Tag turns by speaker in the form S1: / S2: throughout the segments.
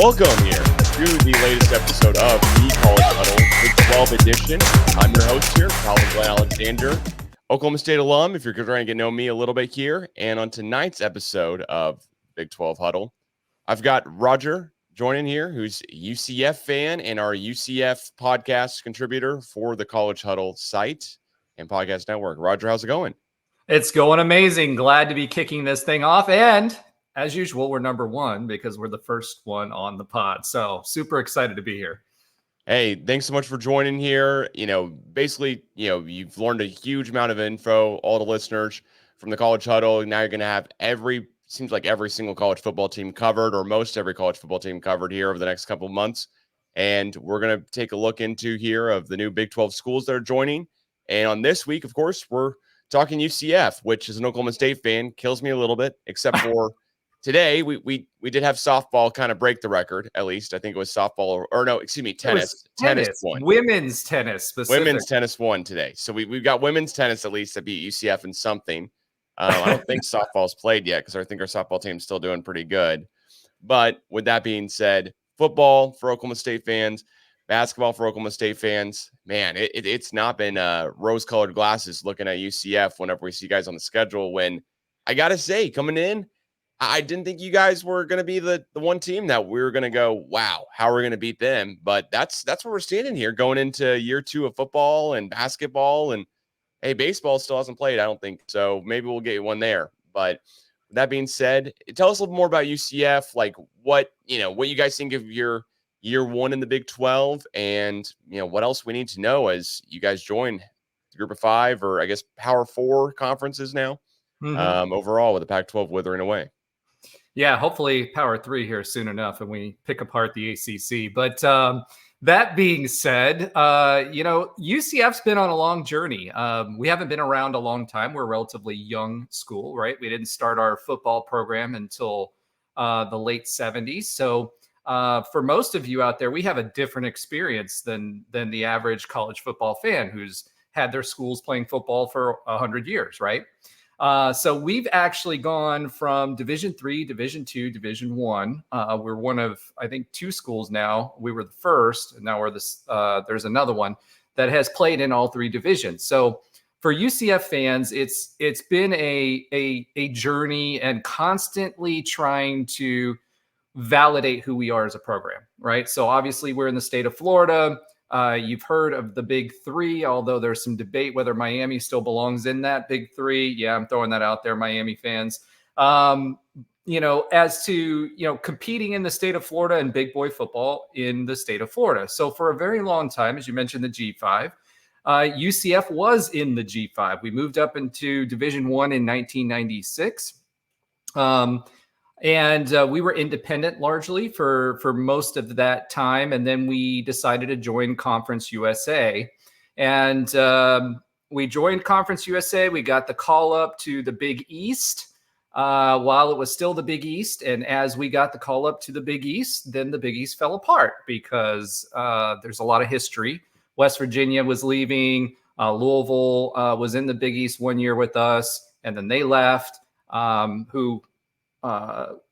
S1: Welcome here to the latest episode of the College Huddle, Big 12 edition. I'm your host here, College Alexander, Oklahoma State alum, if you're trying to get to know me a little bit here. And on tonight's episode of Big 12 Huddle, I've got Roger joining here, who's a UCF fan and our UCF podcast contributor for the College Huddle site and podcast network. Roger, how's it going?
S2: It's going amazing. Glad to be kicking this thing off. And as usual, we're number one because we're the first one on the pod. So super excited to be here.
S1: Hey, thanks so much for joining here. Basically, you've learned a huge amount of info, all the listeners from the College Huddle. Now you're going to have seems like every single college football team covered, or most every college football team covered here over the next couple of months. And we're going to take a look into here of the new Big 12 schools that are joining. And on this week, of course, we're talking UCF, which is an Oklahoma State fan, kills me a little bit, except for today, we did have softball kind of break the record, at least. I think it was softball tennis.
S2: Tennis won. Women's tennis specifically.
S1: Women's tennis won today. So we've got women's tennis at least that beat UCF in something. I don't think softball's played yet because I think our softball team's still doing pretty good. But with that being said, football for Oklahoma State fans, basketball for Oklahoma State fans, man, it's not been rose-colored glasses looking at UCF whenever we see guys on the schedule. When I got to say, coming in, I didn't think you guys were going to be the one team that we were going to go, wow, how are we going to beat them? But that's where we're standing here going into year 2 of football and basketball. And, hey, baseball still hasn't played, I don't think. So maybe we'll get one there. But with that being said, tell us a little more about UCF, like what you guys think of your year 1 in the Big 12 and, what else we need to know as you guys join the Group of 5 or I guess Power 4 conferences now overall with the Pac-12 withering away.
S2: Yeah, hopefully Power 3 here soon enough and we pick apart the ACC. But that being said, UCF's been on a long journey. We haven't been around a long time. We're a relatively young school, right? We didn't start our football program until the late 70s. So for most of you out there, we have a different experience than the average college football fan who's had their schools playing football for 100 years, right? So we've actually gone from Division III, Division II, Division I. We're one of, I think, 2 schools now. We were the first, and now we're there's another one that has played in all 3 divisions. So for UCF fans, it's been a journey and constantly trying to validate who we are as a program, right? So obviously we're in the state of Florida. You've heard of the Big 3, although there's some debate whether Miami still belongs in that Big 3. Yeah, I'm throwing that out there, Miami fans. As to, competing in the state of Florida and big boy football in the state of Florida. So for a very long time, as you mentioned, the G5, UCF was in the G5. We moved up into Division I in 1996. And we were independent largely for most of that time. And then we decided to join Conference USA. And we joined Conference USA. We got the call up to the Big East while it was still the Big East. And as we got the call up to the Big East, then the Big East fell apart because there's a lot of history. West Virginia was leaving. Louisville was in the Big East one year with us. And then they left,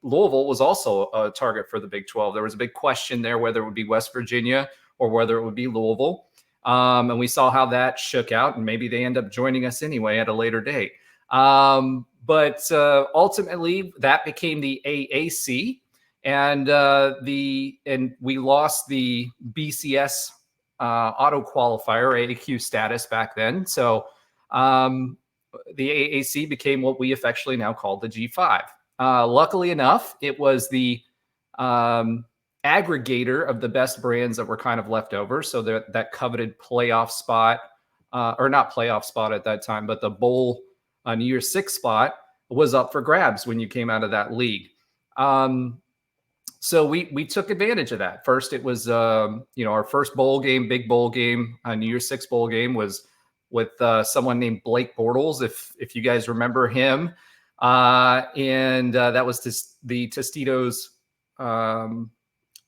S2: Louisville was also a target for the Big 12. There was a big question there whether it would be West Virginia or whether it would be Louisville. And we saw how that shook out, and maybe they end up joining us anyway at a later date. But ultimately, that became the AAC, and we lost the BCS auto qualifier AAQ status back then. So the AAC became what we affectionately now call the G5. Luckily enough, it was the aggregator of the best brands that were kind of left over. So that coveted playoff spot, or not playoff spot at that time, but the bowl New Year's 6 spot was up for grabs when you came out of that league. So we took advantage of that. First, it was our first bowl game, big bowl game, New Year's 6 bowl game was with someone named Blake Bortles, if you guys remember him. And that was the Tostitos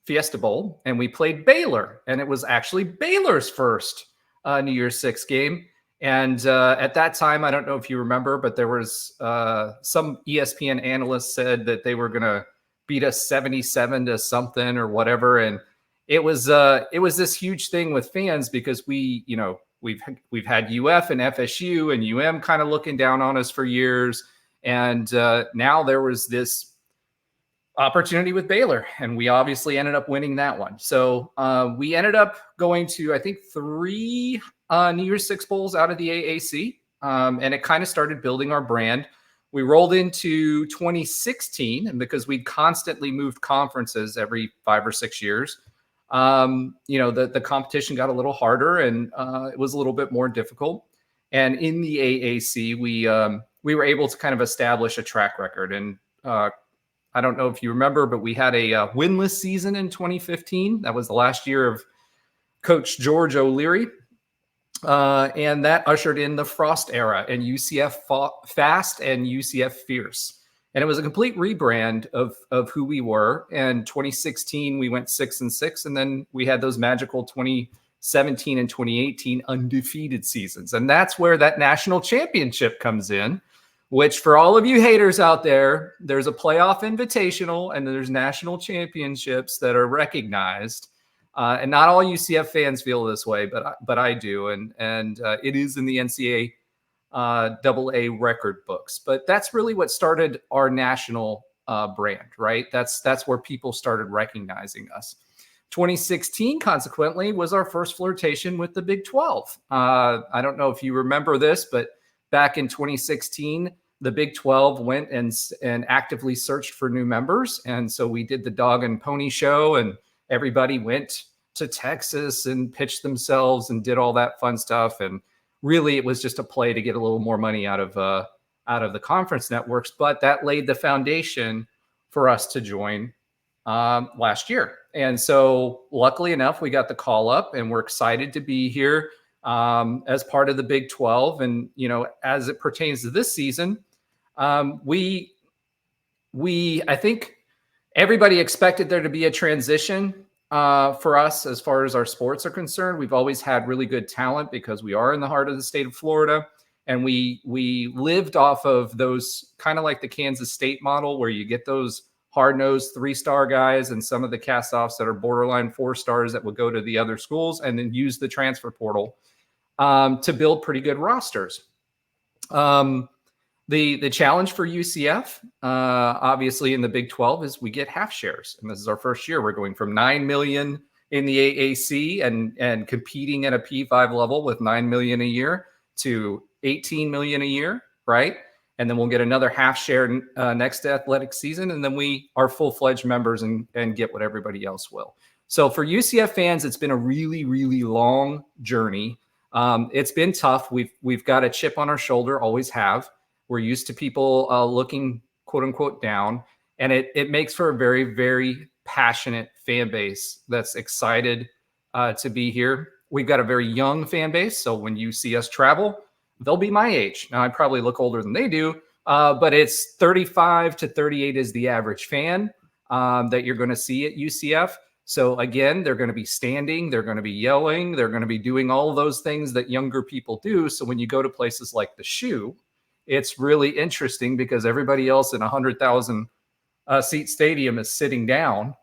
S2: Fiesta Bowl, and we played Baylor, and it was actually Baylor's first New Year's 6 game. And at that time, I don't know if you remember, but there was some ESPN analysts said that they were going to beat us 77 to something or whatever. And it was this huge thing with fans because we've had UF and FSU and UM kind of looking down on us for years. And now there was this opportunity with Baylor, and we obviously ended up winning that one. So we ended up going to, I think, 3 New Year's Six Bowls out of the AAC, and it kind of started building our brand. We rolled into 2016, and because we'd constantly moved conferences every 5 or 6 years, the competition got a little harder, and it was a little bit more difficult. And in the AAC, we were able to kind of establish a track record. And I don't know if you remember, but we had a winless season in 2015. That was the last year of Coach George O'Leary. And that ushered in the Frost era and UCF Fast and UCF Fierce. And it was a complete rebrand of who we were. And 2016, we went 6-6. And then we had those magical 2017 and 2018 undefeated seasons. And that's where that national championship comes in, which for all of you haters out there, there's a playoff invitational and there's national championships that are recognized. And not all UCF fans feel this way, but I do. And it is in the NCAA AA record books. But that's really what started our national brand, right? That's where people started recognizing us. 2016, consequently, was our first flirtation with the Big 12. I don't know if you remember this, but back in 2016, the Big 12 went and actively searched for new members. And so we did the dog and pony show, and everybody went to Texas and pitched themselves and did all that fun stuff. And really, it was just a play to get a little more money out of the conference networks. But that laid the foundation for us to join last year. And so luckily enough, we got the call up, and we're excited to be here as part of the Big 12. And, as it pertains to this season, I think everybody expected there to be a transition for us as far as our sports are concerned. We've always had really good talent because we are in the heart of the state of Florida. And we lived off of those, kind of like the Kansas State model, where you get those hard-nosed 3-star guys and some of the cast-offs that are borderline 4 stars that would go to the other schools, and then use the transfer portal to build pretty good rosters. The challenge for UCF, obviously in the Big 12, is we get half shares. And this is our first year. We're going from $9 million in the AAC and competing at a P5 level with $9 million a year to $18 million a year, right? And then we'll get another half share next athletic season. And then we are full-fledged members and get what everybody else will. So for UCF fans, it's been a really, really long journey. It's been tough. We've got a chip on our shoulder, always have. We're used to people looking, quote unquote, down. And it makes for a very, very passionate fan base that's excited to be here. We've got a very young fan base. So when you see us travel, they'll be my age. Now, I probably look older than they do, but it's 35 to 38 is the average fan that you're going to see at UCF. So again, they're going to be standing, they're going to be yelling, they're going to be doing all of those things that younger people do. So when you go to places like the Shoe, it's really interesting because everybody else in a 100,000 seat stadium is sitting down,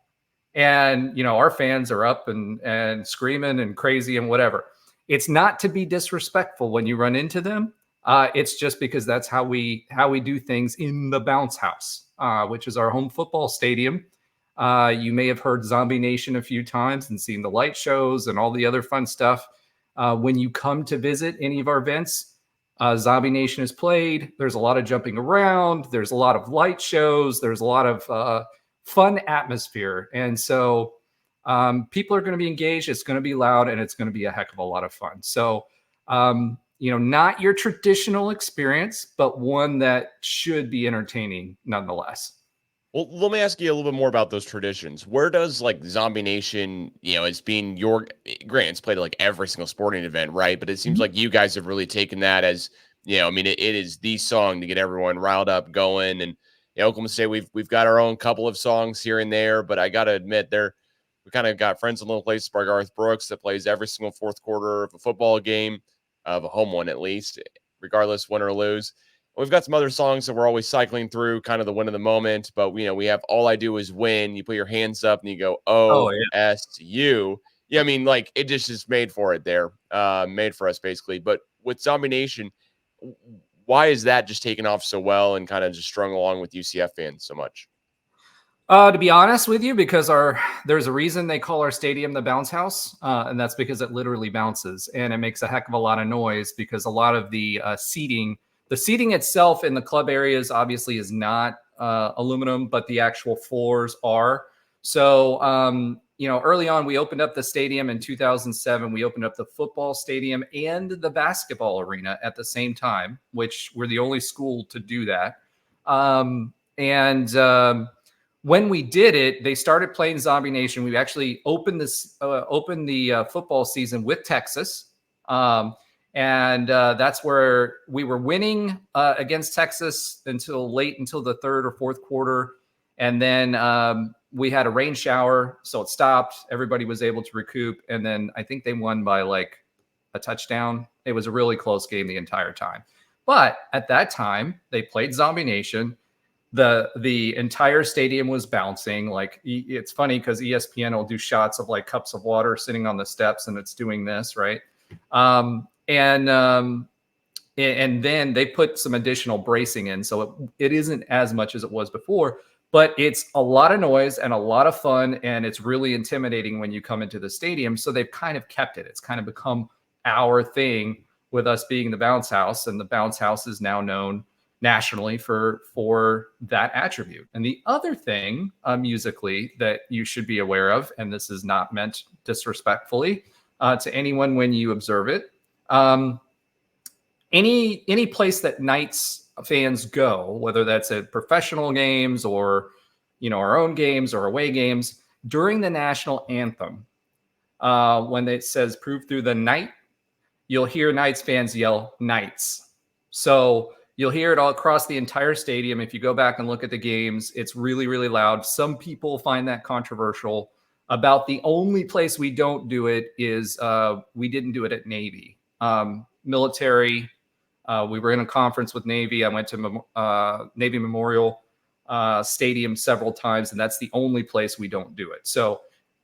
S2: and our fans are up and screaming and crazy and whatever. It's not to be disrespectful when you run into them. It's just because that's how we do things in the Bounce House, which is our home football stadium. You may have heard Zombie Nation a few times and seen the light shows and all the other fun stuff. When you come to visit any of our events, Zombie Nation is played. There's a lot of jumping around. There's a lot of light shows. There's a lot of fun atmosphere. And so people are going to be engaged. It's going to be loud, and it's going to be a heck of a lot of fun. So, not your traditional experience, but one that should be entertaining nonetheless.
S1: Well, let me ask you a little bit more about those traditions. Where does Zombie Nation, it's being granted, it's played at every single sporting event, right? But it seems like you guys have really taken that as, it is the song to get everyone riled up, going. And Oklahoma State, we've got our own couple of songs here and there, but I got to admit, we kind of got Friends in Little Places by Garth Brooks that plays every single fourth quarter of a football game, of a home one at least, regardless, win or lose. we've got some other songs that we're always cycling through, kind of the win of the moment. But we have All I Do Is Win. You put your hands up and you go
S2: Oh yeah.
S1: OSU. Yeah, I mean, like it just is made for it there, made for us basically. But with Zombie Nation, why is that just taken off so well and kind of just strung along with UCF fans so much?
S2: To be honest with you, because there's a reason they call our stadium the bounce house, and that's because it literally bounces and it makes a heck of a lot of noise because a lot of the seating itself in the club areas obviously is not aluminum, but the actual floors are. So, early on, we opened up the stadium in 2007. We opened up the football stadium and the basketball arena at the same time, which we're the only school to do that. When we did it, they started playing Zombie Nation. We actually opened the football season with Texas, that's where we were winning against Texas until the third or fourth quarter, and then we had a rain shower, so it stopped. Everybody was able to recoup, and then I think they won by like a touchdown. It was a really close game the entire time. But at that time, they played Zombie Nation. The entire stadium was bouncing. Like, it's funny because ESPN will do shots of like cups of water sitting on the steps and it's doing this, right? And then they put some additional bracing in, so it isn't as much as it was before, but it's a lot of noise and a lot of fun, and it's really intimidating when you come into the stadium. So they've kind of kept it. It's kind of become our thing with us being the bounce house, and the bounce house is now known nationally for that attribute. And the other thing musically that you should be aware of, and this is not meant disrespectfully to anyone when you observe it, any place that Knights fans go, whether that's at professional games or our own games or away games, during the national anthem, when it says "Prove through the night," you'll hear Knights fans yell "Knights." So you'll hear it all across the entire stadium. If you go back and look at the games, it's really, really loud. Some people find that controversial. About the only place we don't do it is we didn't do it at Navy. Military, we were in a conference with Navy. I went to Navy Memorial Stadium several times, and that's the only place we don't do it. So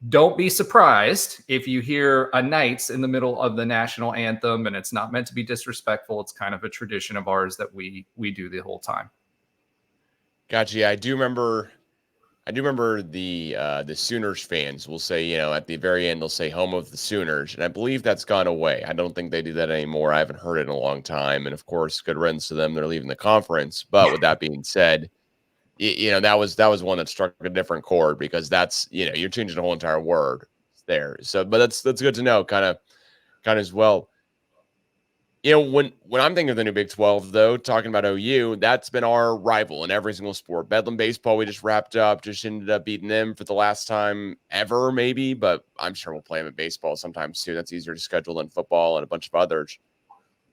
S2: don't be surprised if you hear a Knights in the middle of the national anthem, and it's not meant to be disrespectful. It's kind of a tradition of ours that we do the whole time.
S1: Gotcha. Yeah, I do remember the Sooners fans will say, at the very end, they'll say "home of the Sooners," and I believe that's gone away. I don't think they do that anymore. I haven't heard it in a long time, and of course, good riddance to them. They're leaving the conference. But with that being said, that was one that struck a different chord, because that's, you're changing the whole entire word there. So, but that's good to know, kind of as well. When I'm thinking of the new Big 12, though, talking about OU, that's been our rival in every single sport. Bedlam baseball, we just wrapped up, just ended up beating them for the last time ever, maybe, but I'm sure we'll play them at baseball sometime soon. That's easier to schedule than football and a bunch of others.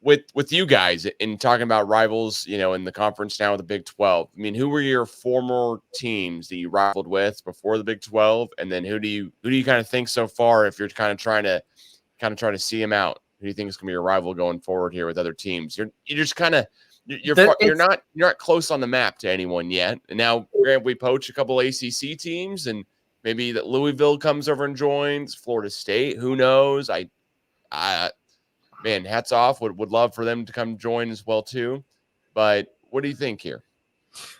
S1: With you guys in talking about rivals, in the conference now with the Big 12, I mean, who were your former teams that you rivaled with before the Big 12? And then who do you kind of think so far, if you're kind of trying to see them out? Who do you think is going to be your rival going forward here with other teams? You're just kind of you're not close on the map to anyone yet. And now, granted, we poach a couple ACC teams, and maybe that Louisville comes over and joins Florida State. Who knows? Man, hats off. Would love for them to come join as well too. But what do you think here?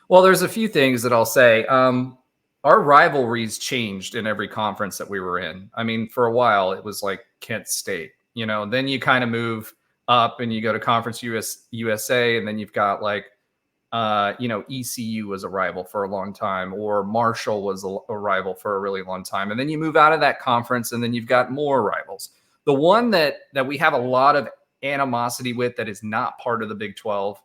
S2: Well, there's a few things that I'll say. Our rivalries changed in every conference that we were in. I mean, for a while, it was like Kent State. Then you kind of move up and you go to Conference USA, and then you've got like, ECU was a rival for a long time, or Marshall was a rival for a really long time. And then you move out of that conference, and then you've got more rivals. The one that we have a lot of animosity with that is not part of the Big 12,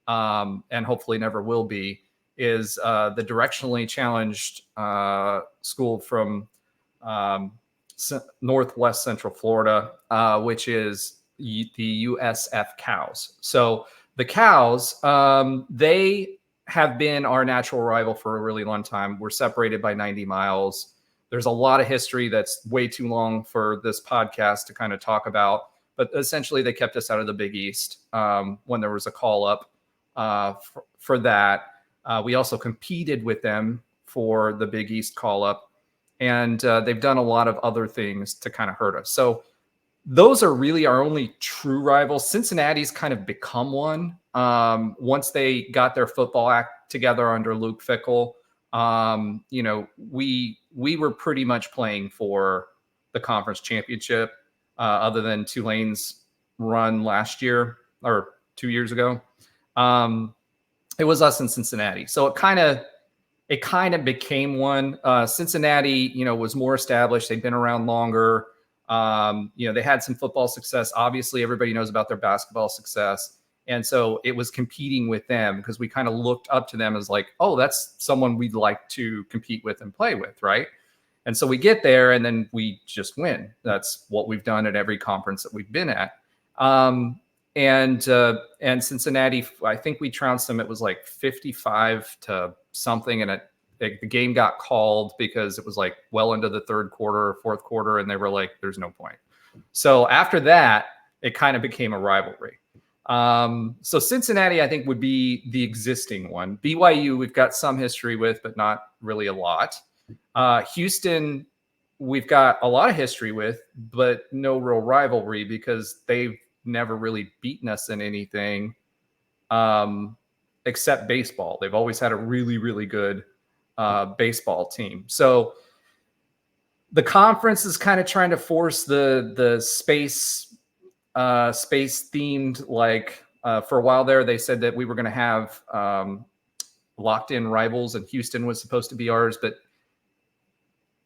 S2: and hopefully never will be, is the directionally challenged school from Northwest Central Florida, which is the USF Cows. So the Cows, they have been our natural rival for a really long time. We're separated by 90 miles. There's a lot of history that's way too long for this podcast to kind of talk about, but essentially they kept us out of the Big East when there was a call up. for that. We also competed with them for the Big East call-up, and they've done a lot of other things to kind of hurt us. So those are really our only true rivals. Cincinnati's kind of become one once they got their football act together under Luke Fickell. We were pretty much playing for the conference championship, other than Tulane's run last year or 2 years ago. It was us in Cincinnati. So it kind of became one. Cincinnati, was more established. They'd been around longer. They had some football success. Obviously, everybody knows about their basketball success. And so it was competing with them because we kind of looked up to them as like, oh, that's someone we'd like to compete with and play with, right? And so we get there and then we just win. That's what we've done at every conference that we've been at. And Cincinnati, I think we trounced them. It was like 55 to something, and the game got called because it was like well into the third quarter or fourth quarter, and they were like, "There's no point." So after that, it kind of became a rivalry. So Cincinnati, I think, would be the existing one. BYU, we've got some history with, but not really a lot. Houston, we've got a lot of history with, but no real rivalry because they've never really beaten us in anything except baseball. They've always had a really, really good baseball team. So the conference is kind of trying to force the space themed, like for a while there, they said that we were going to have locked in rivals and Houston was supposed to be ours, but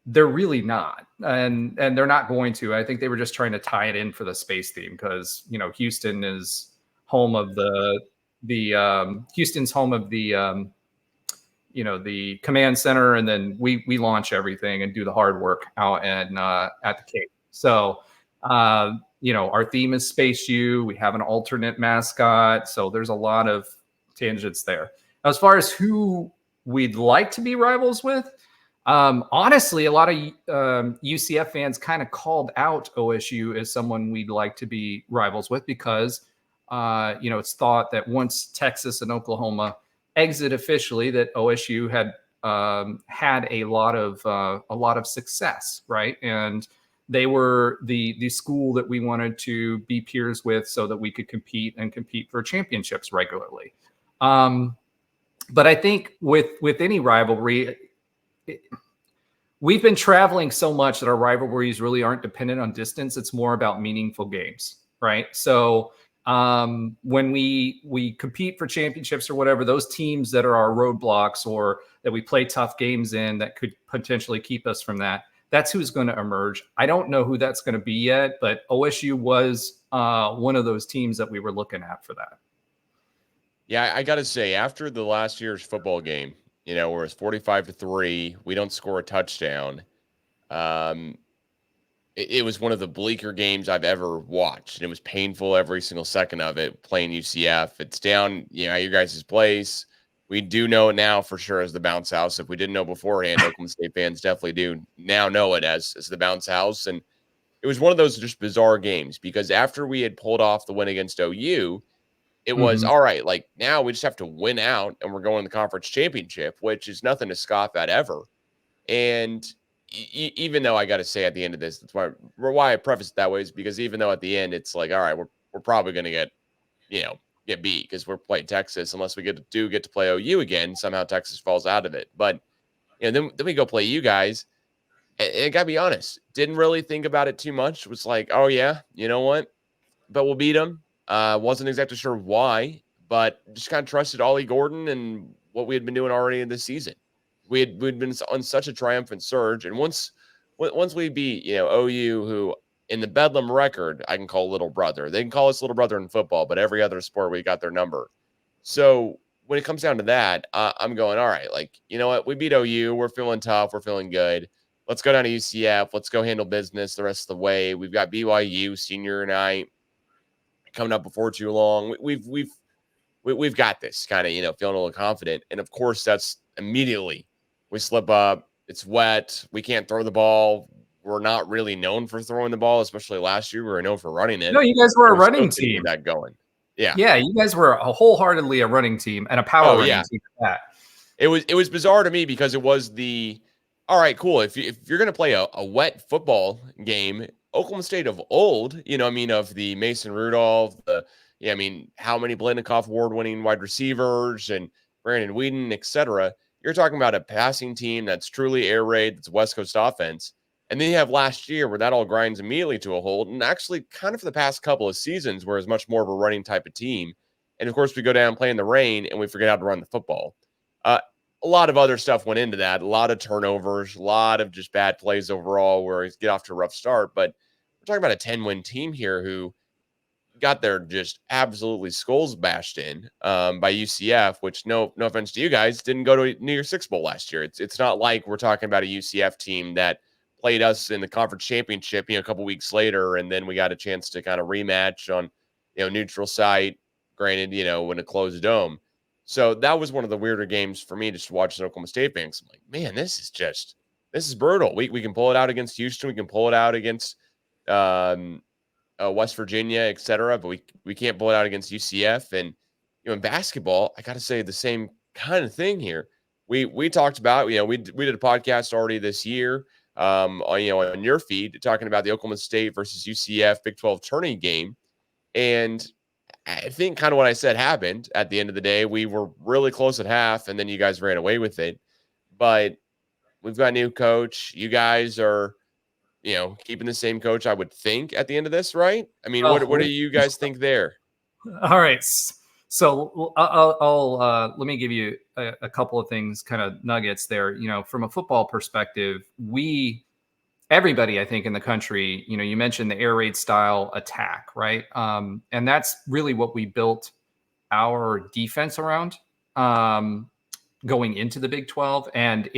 S2: they're really not. And they're not going to. I think they were just trying to tie it in for the space theme because, Houston is home of Houston's home of the command center, and then we launch everything and do the hard work out and at the Cape. So, our theme is Space U. We have an alternate mascot. So there's a lot of tangents there. As far as who we'd like to be rivals with, honestly, a lot of UCF fans kind of called out OSU as someone we'd like to be rivals with because, it's thought that once Texas and Oklahoma exit officially, that OSU had had a lot of success, right? And they were the school that we wanted to be peers with so that we could compete for championships regularly. But I think with any rivalry, we've been traveling so much that our rivalries really aren't dependent on distance. It's more about meaningful games, right? So when we compete for championships or whatever, those teams that are our roadblocks or that we play tough games in that could potentially keep us from that, that's who's going to emerge. I don't know who that's going to be yet, but OSU was one of those teams that we were looking at for that.
S1: Yeah, I got to say, after the last year's football game, where it's 45-3, we don't score a touchdown. It was one of the bleaker games I've ever watched. And it was painful every single second of it playing UCF. It's down, at your guys' place. We do know it now for sure as the bounce house. If we didn't know beforehand, Oklahoma State fans definitely do now know it as the bounce house. And it was one of those just bizarre games because after we had pulled off the win against OU, it was all right. Like now we just have to win out and we're going to the conference championship, which is nothing to scoff at ever. And even though I got to say at the end of this, that's why I preface it that way is because even though at the end it's like, all right, we're probably going to get beat because we're playing Texas unless we get to play OU again. Somehow Texas falls out of it. But then we go play you guys. And I got to be honest, didn't really think about it too much. It was like, oh yeah, you know what? But we'll beat them. Wasn't exactly sure why, but just kind of trusted Ollie Gordon and what we had been doing already in this season. We'd been on such a triumphant surge, and once we beat OU, who in the Bedlam record I can call little brother. They can call us little brother in football, but every other sport we got their number. So when it comes down to that, I'm going, all right, like you know what, we beat OU, we're feeling tough, we're feeling good. Let's go down to UCF. Let's go handle business the rest of the way. We've got BYU senior night coming up before too long. We've got this kind of, feeling a little confident. And of course, that's immediately we slip up. It's wet. We can't throw the ball. We're not really known for throwing the ball, especially last year. We were known for running it.
S2: No, you guys were a running team.
S1: That going. Yeah.
S2: Yeah, you guys were wholeheartedly a running team and a power
S1: Oh
S2: running
S1: yeah.
S2: team at that.
S1: It was bizarre to me because it was all right, cool. If you're gonna play a wet football game, Oklahoma State of old, of the Mason Rudolph, how many Blenikoff award-winning wide receivers and Brandon Whedon, etc. You're talking about a passing team that's truly air raid, that's West Coast offense. And then you have last year where that all grinds immediately to a halt, and actually kind of for the past couple of seasons where it's much more of a running type of team. And of course, we go down and play in the rain and we forget how to run the football. Uh, a lot of other stuff went into that. A lot of turnovers, a lot of just bad plays overall where he's get off to a rough start. But we're talking about a 10-win team here who got their just absolutely skulls bashed in by UCF, which no offense to you guys, didn't go to New Year's Six Bowl last year. It's not like we're talking about a UCF team that played us in the conference championship, a couple weeks later, and then we got a chance to kind of rematch on, neutral site. Granted, when a closed dome. So that was one of the weirder games for me just to watch as an Oklahoma State fan. I'm like, man, this is brutal. We can pull it out against Houston. We can pull it out against West Virginia, et cetera, but we can't pull it out against UCF. And in basketball, I got to say the same kind of thing here. We talked about, we did a podcast already this year, on your feed talking about the Oklahoma State versus UCF Big 12 tourney game, and I think kind of what I said happened at the end of the day. We were really close at half, and then you guys ran away with it. But we've got a new coach. You guys are, keeping the same coach, I would think, at the end of this, right? I mean, what do you guys think there?
S2: All right. So I'll let me give you a couple of things, kind of nuggets there. From a football perspective, everybody, I think, in the country, you mentioned the air raid style attack, right? And that's really what we built our defense around going into the Big 12. And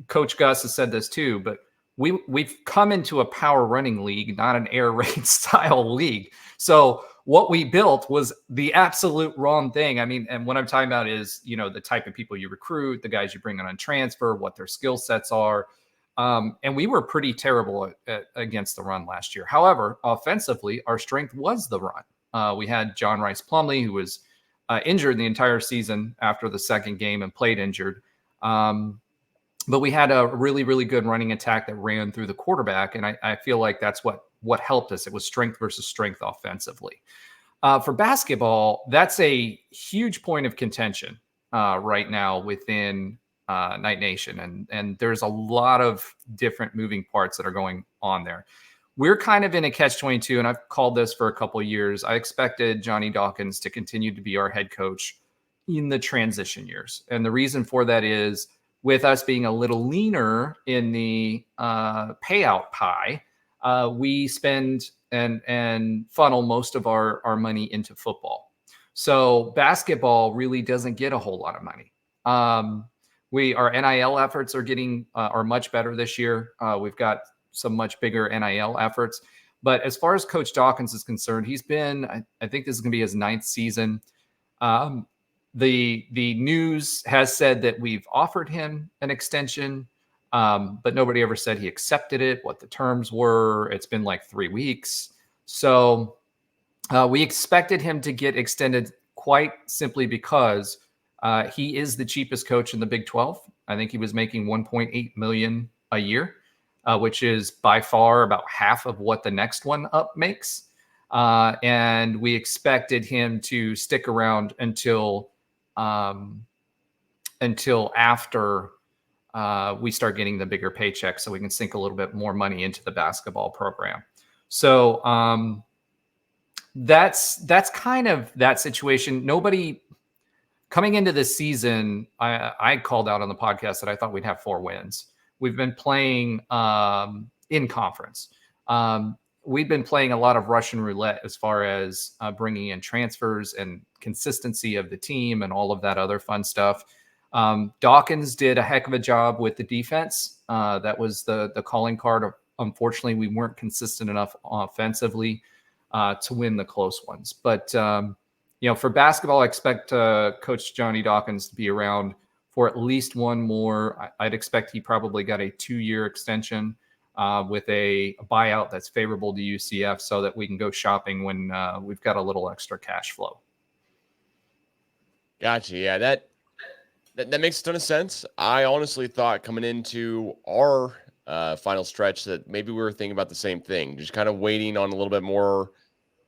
S2: Coach Gus has said this too, but we've come into a power running league, not an air raid style league. So what we built was the absolute wrong thing. I mean, and what I'm talking about is, the type of people you recruit, the guys you bring on transfer, what their skill sets are. And we were pretty terrible against the run last year. However, offensively, our strength was the run. We had John Rice Plumlee, who was injured the entire season after the second game and played injured. But we had a really, really good running attack that ran through the quarterback. And I feel like that's what helped us. It was strength versus strength offensively. For basketball, that's a huge point of contention right now within Night Nation. And there's a lot of different moving parts that are going on there. We're kind of in a catch-22, and I've called this for a couple of years. I expected Johnny Dawkins to continue to be our head coach in the transition years. And the reason for that is, with us being a little leaner in the payout pie, we spend and funnel most of our money into football. So basketball really doesn't get a whole lot of money. Our NIL efforts are much better this year. We've got some much bigger NIL efforts. But as far as Coach Dawkins is concerned, he's been, I think this is going to be his 9th season. The news has said that we've offered him an extension, but nobody ever said he accepted it, what the terms were. It's been like 3 weeks. So we expected him to get extended quite simply because he is the cheapest coach in the Big 12. I think he was making $1.8 million a year, which is by far about half of what the next one up makes. And we expected him to stick around until after we start getting the bigger paycheck, so we can sink a little bit more money into the basketball program. So that's kind of that situation. Nobody coming into this season, I called out on the podcast that I thought we'd have 4 wins. We've been playing in conference. We've been playing a lot of Russian roulette as far as bringing in transfers and consistency of the team and all of that other fun stuff. Dawkins did a heck of a job with the defense. That was the calling card. Unfortunately, we weren't consistent enough offensively to win the close ones. But, for basketball, I expect Coach Johnny Dawkins to be around for at least one more. I'd expect he probably got a 2-year extension. with a buyout that's favorable to UCF so that we can go shopping when we've got a little extra cash flow.
S1: Gotcha. Yeah, that makes a ton of sense. I honestly thought coming into our final stretch that maybe we were thinking about the same thing, just kind of waiting on a little bit more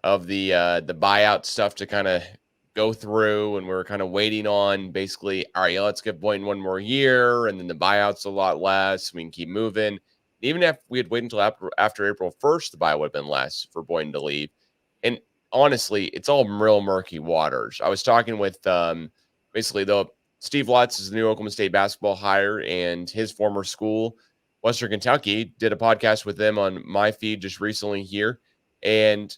S1: of the buyout stuff to kind of go through, and we were kind of waiting on basically, all right, yeah, let's give Boynton one more year, and then the buyout's a lot less. We can keep moving. Even if we had waited until after April 1st, the buyout would have been less for Boynton to leave. And honestly, it's all real murky waters. I was talking with basically the Steve Lutz is the new Oklahoma State basketball hire, and his former school, Western Kentucky, did a podcast with them on my feed just recently here. And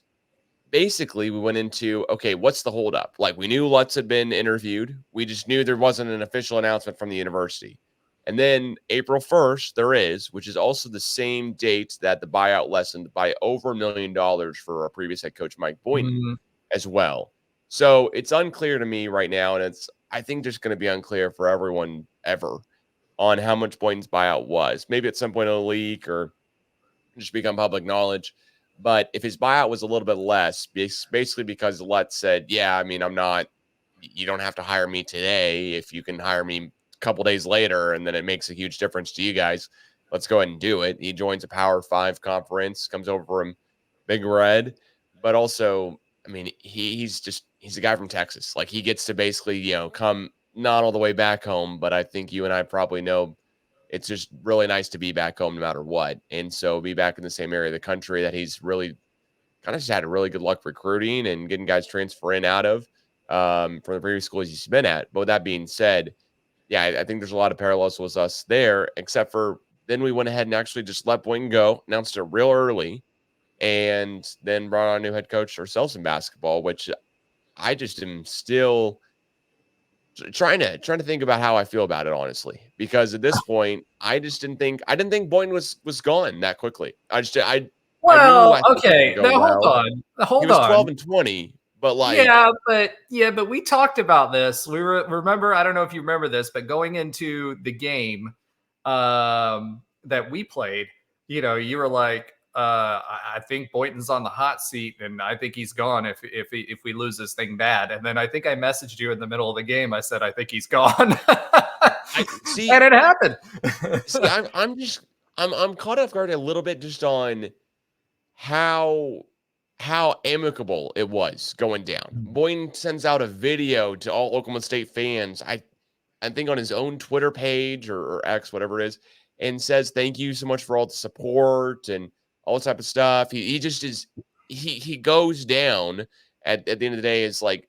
S1: basically we went into, okay, what's the holdup? Like, we knew Lutz had been interviewed. We just knew there wasn't an official announcement from the university. And then April 1st, there is, which is also the same date that the buyout lessened by over $1 million for our previous head coach, Mike Boynton, as well. So it's unclear to me right now, and it's, I think, just going to be unclear for everyone ever on how much Boynton's buyout was. Maybe at some point it'll leak or just become public knowledge. But if his buyout was a little bit less, basically because Lutz said, yeah, I mean, you don't have to hire me today. If you can hire me a couple days later, and then it makes a huge difference to you guys, let's go ahead and do it. He joins a Power 5 conference, comes over from Big Red, but also, I mean, he's a guy from Texas. Like, he gets to basically, come not all the way back home, but I think you and I probably know it's just really nice to be back home no matter what. And so be back in the same area of the country that he's really kind of just had a really good luck recruiting and getting guys transfer in out of from the previous schools he's been at. But with that being said, yeah, I think there's a lot of parallels with us there, except for then we went ahead and actually just let Boynton go, announced it real early, and then brought on a new head coach ourselves in basketball, which I just am still trying to think about how I feel about it, honestly, because at this point, I didn't think Boynton was gone that quickly. I knew
S2: Well,
S1: I thought it
S2: okay.
S1: would go
S2: Now hold
S1: well.
S2: on.
S1: He
S2: Hold
S1: was
S2: on.
S1: 12-20, but
S2: But we talked about this. Remember, I don't know if you remember this, but going into the game that we played, you were like, I think Boynton's on the hot seat, and I think he's gone if we lose this thing bad. And then I think I messaged you in the middle of the game. I said I think he's gone.
S1: I see.
S2: And it happened.
S1: See, I'm caught off guard a little bit just on how amicable it was going down. Boynton sends out a video to all Oklahoma State fans. I think on his own Twitter page or X, whatever it is, and says, thank you so much for all the support and all this type of stuff. He just is, he goes down at the end of the day is like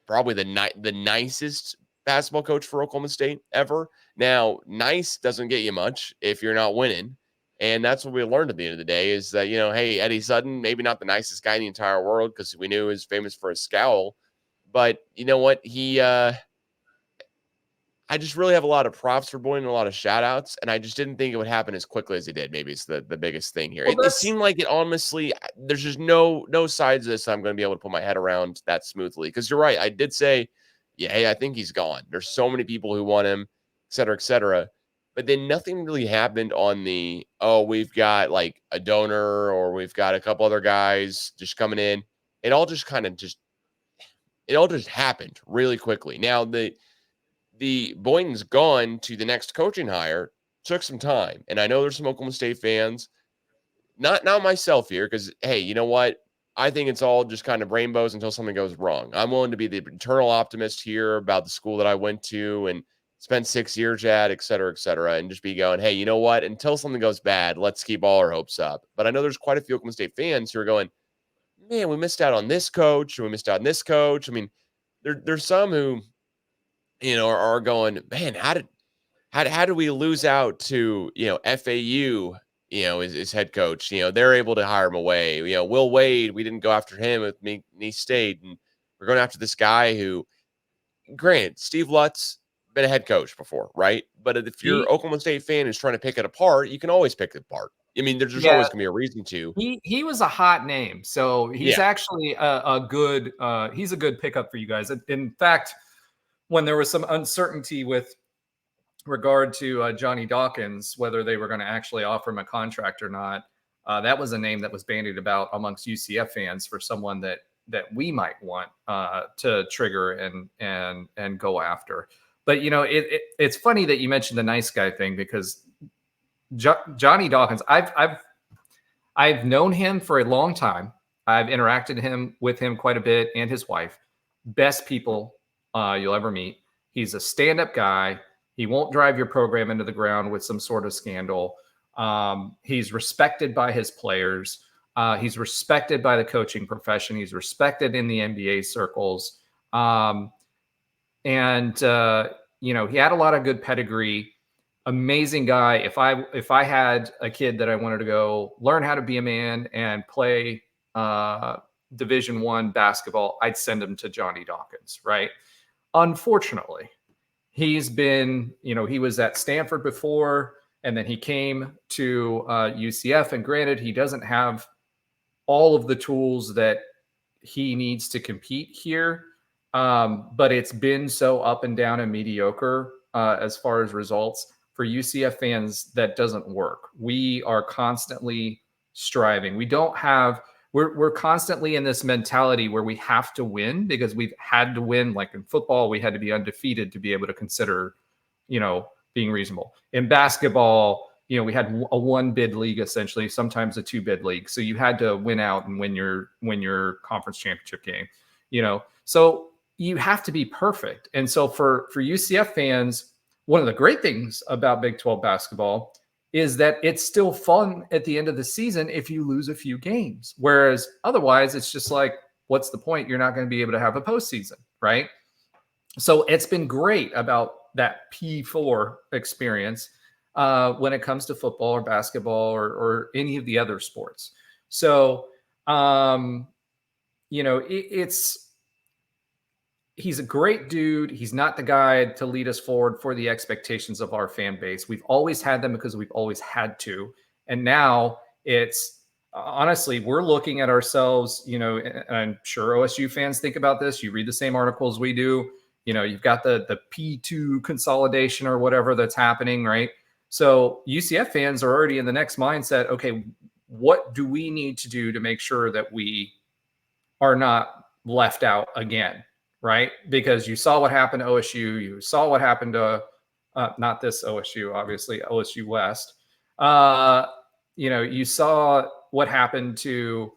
S1: probably the nicest basketball coach for Oklahoma State ever. Now, nice doesn't get you much if you're not winning. And that's what we learned at the end of the day is that, hey, Eddie Sutton, maybe not the nicest guy in the entire world because we knew he was famous for his scowl. But you know what? I just really have a lot of props for Boynton, a lot of shout outs, and I just didn't think it would happen as quickly as it did. Maybe it's the biggest thing here.
S2: Well,
S1: It seemed like it honestly, there's just no sides of this I'm going to be able to put my head around that smoothly. Because you're right. I did say, yeah, hey, I think he's gone. There's so many people who want him, et cetera, et cetera. But then nothing really happened on the, oh, we've got like a donor or we've got a couple other guys just coming in. It all just happened really quickly. Now, the Boynton's gone to the next coaching hire took some time. And I know there's some Oklahoma State fans, not myself here, because, hey, you know what? I think it's all just kind of rainbows until something goes wrong. I'm willing to be the eternal optimist here about the school that I went to and spent 6 years at, et cetera, and just be going, hey, you know what? Until something goes bad, let's keep all our hopes up. But I know there's quite a few Oklahoma State fans who are going, man, we missed out on this coach, or we missed out on this coach. I mean, there's some who are going, man, how did we lose out to, FAU, his head coach, they're able to hire him away. Will Wade, we didn't go after him with McNeese State. And we're going after this guy who, granted, Steve Lutz, been a head coach before, right? But if you're Oklahoma State fan who's trying to pick it apart, you can always pick it apart. I mean, there's always going to be a reason to.
S2: He was a hot name. So he's actually a good pickup for you guys. In fact, when there was some uncertainty with regard to Johnny Dawkins, whether they were going to actually offer him a contract or not, that was a name that was bandied about amongst UCF fans for someone that we might want to trigger and go after. But it's funny that you mentioned the nice guy thing, because Johnny Dawkins, I've known him for a long time. I've interacted with him quite a bit, and his wife. Best people you'll ever meet. He's a stand-up guy. He won't drive your program into the ground with some sort of scandal. He's respected by his players. He's respected by the coaching profession. He's respected in the NBA circles. And he had a lot of good pedigree. Amazing guy. If I had a kid that I wanted to go learn how to be a man and play Division I basketball, I'd send him to Johnny Dawkins, right? Unfortunately, he's been, he was at Stanford before, and then he came to UCF. And granted, he doesn't have all of the tools that he needs to compete here. But it's been so up and down and mediocre as far as results. For UCF fans, that doesn't work. We are constantly striving. We're constantly in this mentality where we have to win, because we've had to win. Like in football, we had to be undefeated to be able to consider, being reasonable. In basketball, we had a 1-bid league, essentially, sometimes a 2-bid league. So you had to win out and win your conference championship game, So you have to be perfect. And so for UCF fans, one of the great things about Big 12 basketball is that it's still fun at the end of the season if you lose a few games. Whereas otherwise, it's just like, what's the point? You're not going to be able to have a postseason, right? So it's been great about that P4 experience when it comes to football or basketball or any of the other sports. So, he's a great dude. He's not the guy to lead us forward for the expectations of our fan base. We've always had them because we've always had to. And now it's honestly, we're looking at ourselves, and I'm sure OSU fans think about this. You read the same articles we do. You've got the P2 consolidation or whatever that's happening, right? So UCF fans are already in the next mindset. Okay, what do we need to do to make sure that we are not left out again? Right? Because you saw what happened to OSU. You saw what happened to, not this OSU, obviously, OSU West. You saw what happened to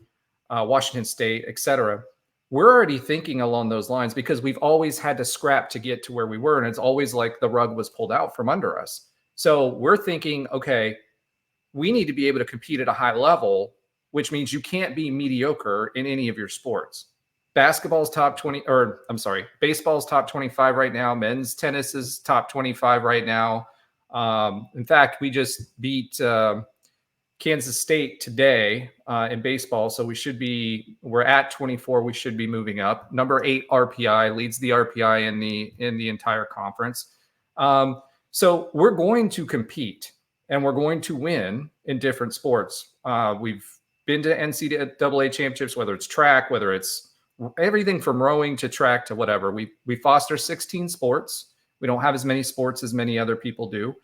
S2: Washington State, et cetera. We're already thinking along those lines because we've always had to scrap to get to where we were. And it's always like the rug was pulled out from under us. So we're thinking, okay, we need to be able to compete at a high level, which means you can't be mediocre in any of your sports. Basketball's top 20, or I'm sorry, baseball's top 25 right now. Men's tennis is top 25 right now. In fact, we just beat Kansas State today in baseball. So we're at 24. We should be moving up. Number 8 RPI leads the RPI in the entire conference. So we're going to compete and we're going to win in different sports. We've been to NCAA championships, whether it's track, whether it's everything from rowing to track to whatever. We foster 16 sports. We don't have as many sports as many other people do,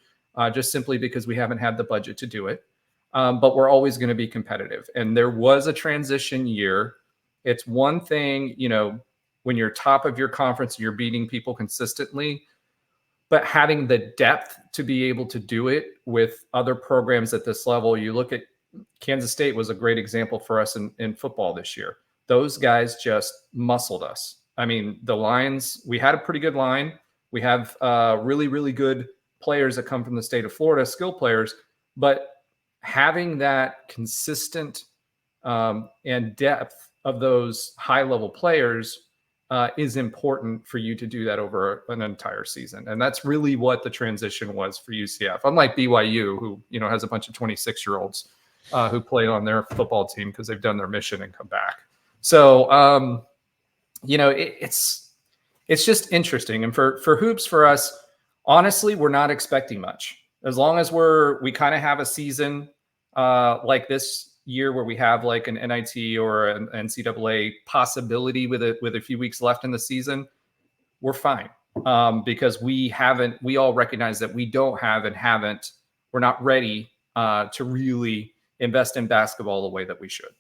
S2: just simply because we haven't had the budget to do it. But we're always going to be competitive. And there was a transition year. It's one thing, when you're top of your conference, you're beating people consistently, but having the depth to be able to do it with other programs at this level. You look at Kansas State was a great example for us in football this year. Those guys just muscled us. I mean, the lines, we had a pretty good line. We have really, really good players that come from the state of Florida, skill players, but having that consistent and depth of those high-level players is important for you to do that over an entire season. And that's really what the transition was for UCF. Unlike BYU, who has a bunch of 26-year-olds who played on their football team because they've done their mission and come back. So, it's just interesting. And for hoops, for us, honestly, we're not expecting much. As long as we kind of have a season like this year where we have like an NIT or an NCAA possibility with a few weeks left in the season, we're fine. because we all recognize that we don't have and haven't, we're not ready to really invest in basketball the way that we should.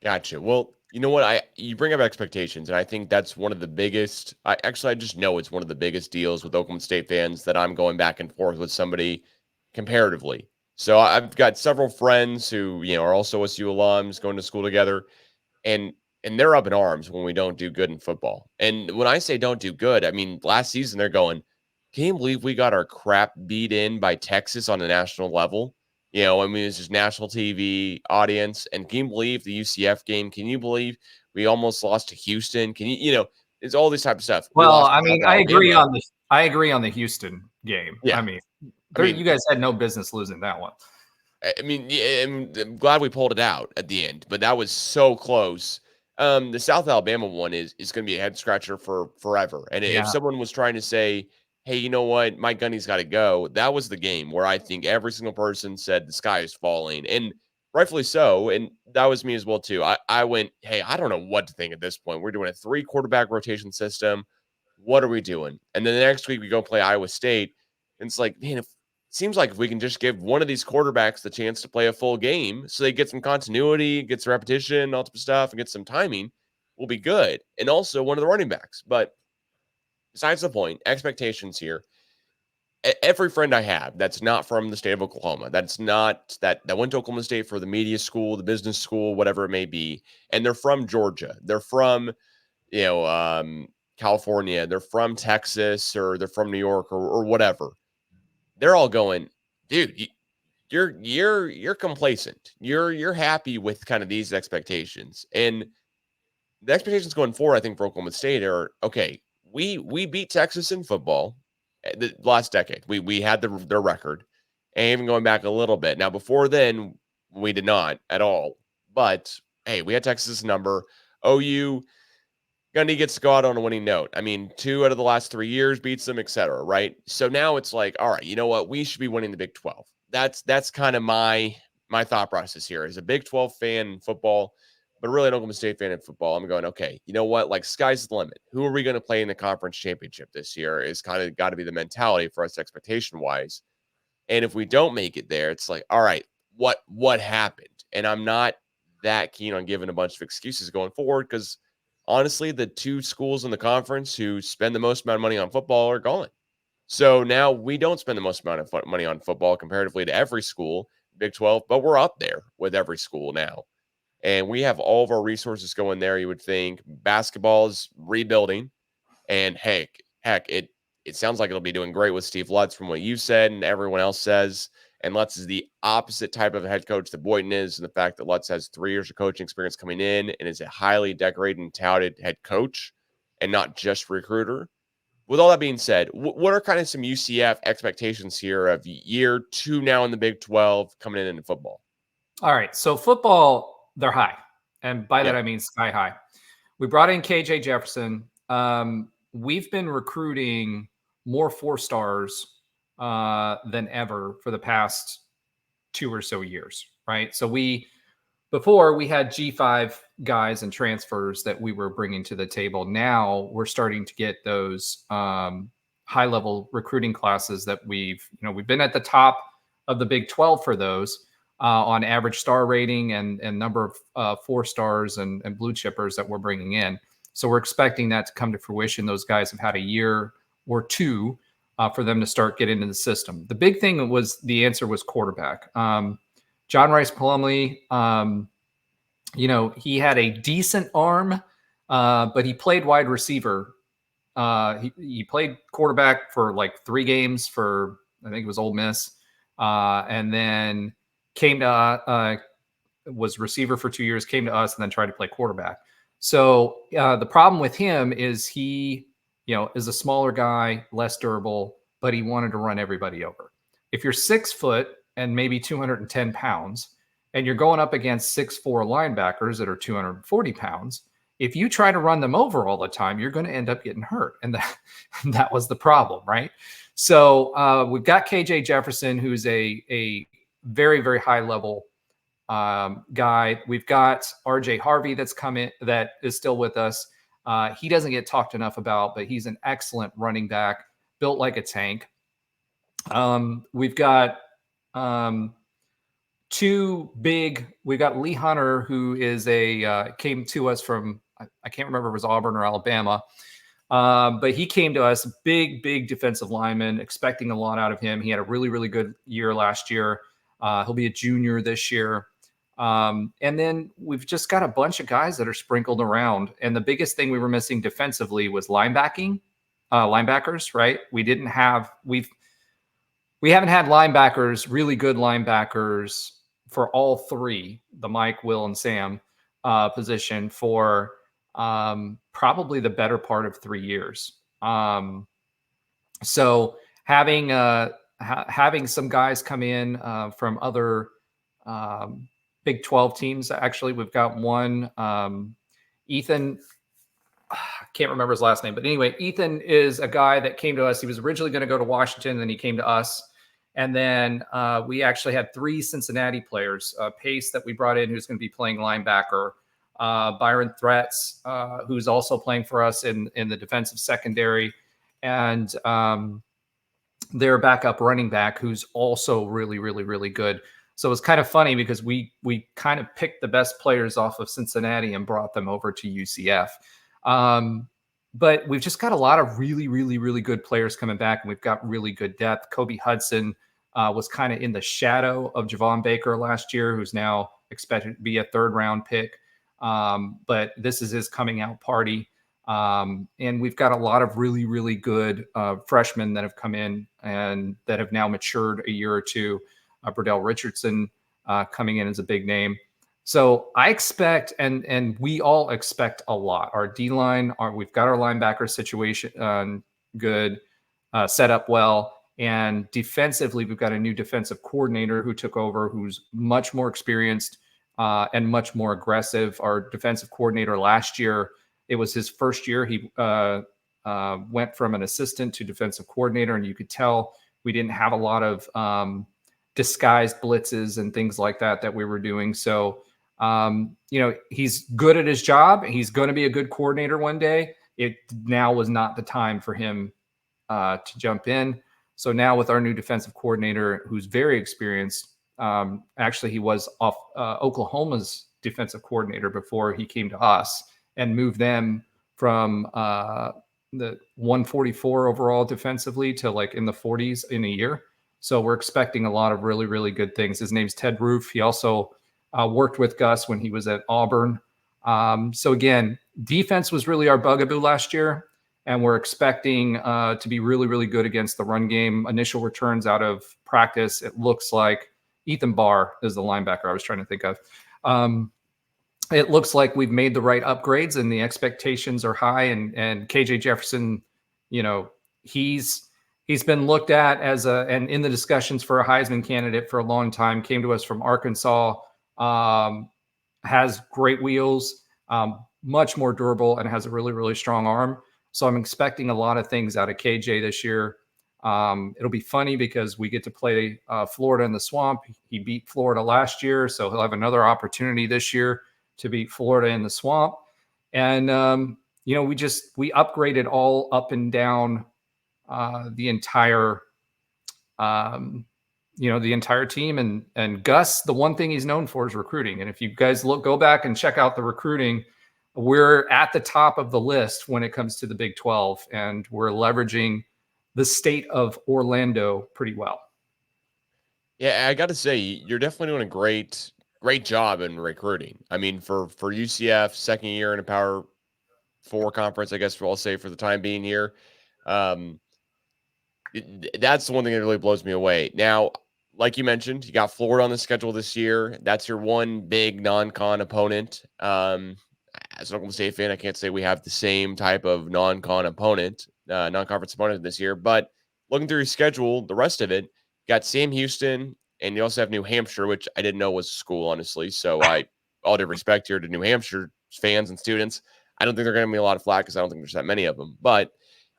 S1: Gotcha. Well, you know what? You bring up expectations, and I think that's one of the biggest. I just know it's one of the biggest deals with Oklahoma State fans that I'm going back and forth with somebody comparatively. So I've got several friends who are also SU alums going to school together, and they're up in arms when we don't do good in football. And when I say don't do good, I mean last season they're going, "Can you believe we got our crap beat in by Texas on a national level?" I mean, it's just national TV audience. And can you believe the UCF game? Can you believe we almost lost to Houston? Can it's all this type of stuff. We
S2: Well,
S1: lost
S2: I
S1: to
S2: mean,
S1: South Alabama.
S2: I agree on the Houston game.
S1: Yeah.
S2: I mean,
S1: I mean,
S2: you guys had no business losing that one.
S1: I mean, yeah, I'm glad we pulled it out at the end, but that was so close. The South Alabama one is going to be a head scratcher for forever. And if
S2: Yeah.
S1: someone was trying to say, "Hey, you know what, Mike Gundy's got to go," that was the game where I think every single person said the sky is falling, and rightfully so. And that was me as well too. I went, "Hey, I don't know what to think at this point. We're doing a 3 quarterback rotation system. What are we doing?" And then the next week we go play Iowa State, and it's like, man, if seems like if we can just give one of these quarterbacks the chance to play a full game so they get some continuity, get some repetition, all type of stuff, and get some timing, we'll be good. And also one of the running backs. But besides the point, expectations here. Every friend I have that's not from the state of Oklahoma, that's not that went to Oklahoma State for the media school, the business school, whatever it may be, and they're from Georgia, they're from California, they're from Texas, or they're from New York, or whatever. They're all going, dude, you're complacent. You're happy with kind of these expectations. And the expectations going forward, I think, for Oklahoma State are okay. We beat Texas in football the last decade. We had their record, and even going back a little bit. Now, before then, we did not at all. But hey, we had Texas number. OU Gundy gets to go out on a winning note. I mean, 2 out of the last 3 years beats them, et cetera, right? So now it's like, all right, you know what? We should be winning the Big 12. That's kind of my thought process here. As a Big 12 fan in football, but really an Oklahoma State fan in football, I'm going, okay, you know what? Like, sky's the limit. Who are we going to play in the conference championship this year is kind of got to be the mentality for us expectation-wise. And if we don't make it there, it's like, all right, what happened? And I'm not that keen on giving a bunch of excuses going forward because honestly, the 2 schools in the conference who spend the most amount of money on football are gone. So now we don't spend the most amount of money on football comparatively to every school, Big 12, but we're up there with every school now. And we have all of our resources going there. You would think basketball is rebuilding. And heck, it sounds like it'll be doing great with Steve Lutz from what you said and everyone else says. And Lutz is the opposite type of head coach that Boynton is. And the fact that Lutz has 3 years of coaching experience coming in and is a highly decorated and touted head coach and not just recruiter. With all that being said, what are kind of some UCF expectations here of year 2 now in the Big 12 coming in football?
S2: All right. So football, they're high. And by that,
S1: Yeah.
S2: I mean sky high. We brought in KJ Jefferson. We've been recruiting more 4-stars than ever for the past 2 or so years, right? So before we had G5 guys and transfers that we were bringing to the table. Now we're starting to get those high level recruiting classes that we've been at the top of the Big 12 for those on average star rating and number of 4 stars and blue chippers that we're bringing in. So we're expecting that to come to fruition. Those guys have had a year or 2 for them to start getting into the system. The big thing was the answer was quarterback. John Rice Plumlee, he had a decent arm, but he played wide receiver. He played quarterback for like 3 games for, I think it was Ole Miss, and then came to was receiver for 2 years, came to us, and then tried to play quarterback. So the problem with him is he, is a smaller guy, less durable, but he wanted to run everybody over. If you're 6 foot and maybe 210 pounds, and you're going up against 6'4" linebackers that are 240 pounds, if you try to run them over all the time, you're going to end up getting hurt. And that was the problem, right? So we've got KJ Jefferson, who's a very, very high level guy. We've got RJ Harvey that's come in, that is still with us. He doesn't get talked enough about, but he's an excellent running back, built like a tank. We've got we've got Lee Hunter, who is came to us from, I can't remember if it was Auburn or Alabama. But he came to us, big defensive lineman, expecting a lot out of him. He had a really good year last year. He'll be a junior this year. And then we've just got a bunch of guys that are sprinkled around. And the biggest thing we were missing defensively was linebackers, right? We haven't had linebackers, really good linebackers for all three, the Mike, Will, and Sam position for probably the better part of 3 years. So having some guys come in from other Big 12 teams, actually, we've got one, Ethan, I can't remember his last name, but anyway, Ethan is a guy that came to us. He was originally going to go to Washington, then he came to us. And then we actually had 3 Cincinnati players, Pace that we brought in, who's going to be playing linebacker, Byron Threats, who's also playing for us in the defensive secondary, and their backup running back, who's also really good. So it's kind of funny because we kind of picked the best players off of Cincinnati and brought them over to UCF. But we've just got a lot of really good players coming back, and we've got really good depth. Kobe Hudson was kind of in the shadow of Javon Baker last year, who's now expected to be a 3rd-round pick. But this is his coming out party. And we've got a lot of really good freshmen that have come in and that have now matured a year or two. Burdell Richardson coming in as a big name. So I expect, and we all expect a lot. Our D-line, we've got our linebacker situation good, set up well. And defensively, we've got a new defensive coordinator who took over, who's much more experienced and much more aggressive. Our defensive coordinator last year, it was his first year. He went from an assistant to defensive coordinator, and you could tell we didn't have a lot of disguised blitzes and things like that we were doing. So, he's good at his job. He's going to be a good coordinator one day. It now was not the time for him to jump in. So now with our new defensive coordinator, who's very experienced, actually he was off Oklahoma's defensive coordinator before he came to us, and moved them from the 144 overall defensively to like in the 40s in a year. So we're expecting a lot of really good things. His name's Ted Roof. He also worked with Gus when he was at Auburn. So again, defense was really our bugaboo last year, and we're expecting to be really good against the run game. Initial returns out of practice, it looks like Ethan Barr is the linebacker I was trying to think of. It looks like we've made the right upgrades and the expectations are high. And KJ Jefferson, he's been looked at as and in the discussions for a Heisman candidate for a long time. Came to us from Arkansas, has great wheels, much more durable, and has a really strong arm. So I'm expecting a lot of things out of KJ this year. It'll be funny because we get to play Florida in the Swamp. He beat Florida last year, so he'll have another opportunity this year to beat Florida in the Swamp. And we upgraded all up and down the entire team. And Gus, the one thing he's known for is recruiting. And if you guys go back and check out the recruiting, we're at the top of the list when it comes to the Big 12, and we're leveraging the state of Orlando pretty well.
S1: Yeah, I got to say, you're definitely doing a great job in recruiting. I mean, for UCF, second year in a Power 4 conference, I guess I'll say for the time being here. That's the one thing that really blows me away. Now, like you mentioned, you got Florida on the schedule this year. That's your one big non-con opponent. As an Oklahoma State fan, I can't say we have the same type of non-con opponent, non-conference opponent this year. But looking through your schedule, the rest of it, you got Sam Houston, and you also have New Hampshire, which I didn't know was a school, honestly. So all due respect here to New Hampshire fans and students, I don't think they're going to be a lot of flack because I don't think there's that many of them. But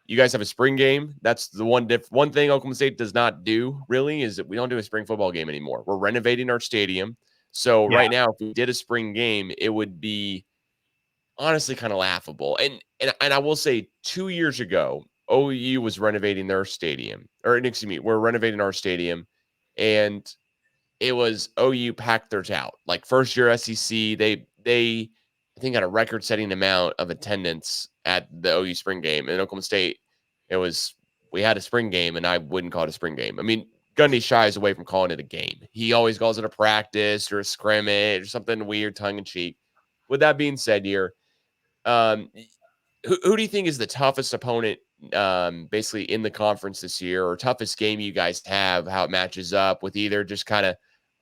S1: you guys have a spring game. That's the one thing Oklahoma State does not do, really, is that we don't do a spring football game anymore. We're renovating our stadium. So right now, if we did a spring game, it would be honestly kind of laughable. And I will say 2 years ago, OU was renovating their stadium, or excuse me, we're renovating our stadium, and it was OU packed theirs out. Like first year SEC, they I think got a record setting amount of attendance at the OU spring game. In Oklahoma State, it was we had a spring game, and I wouldn't call it a spring game. I mean, Gundy shies away from calling it a game. He always calls it a practice or a scrimmage or something weird, tongue in cheek. With that being said, here, um, who do you think is the toughest opponent, basically in the conference this year, or toughest game you guys have? How it matches up with either just kind of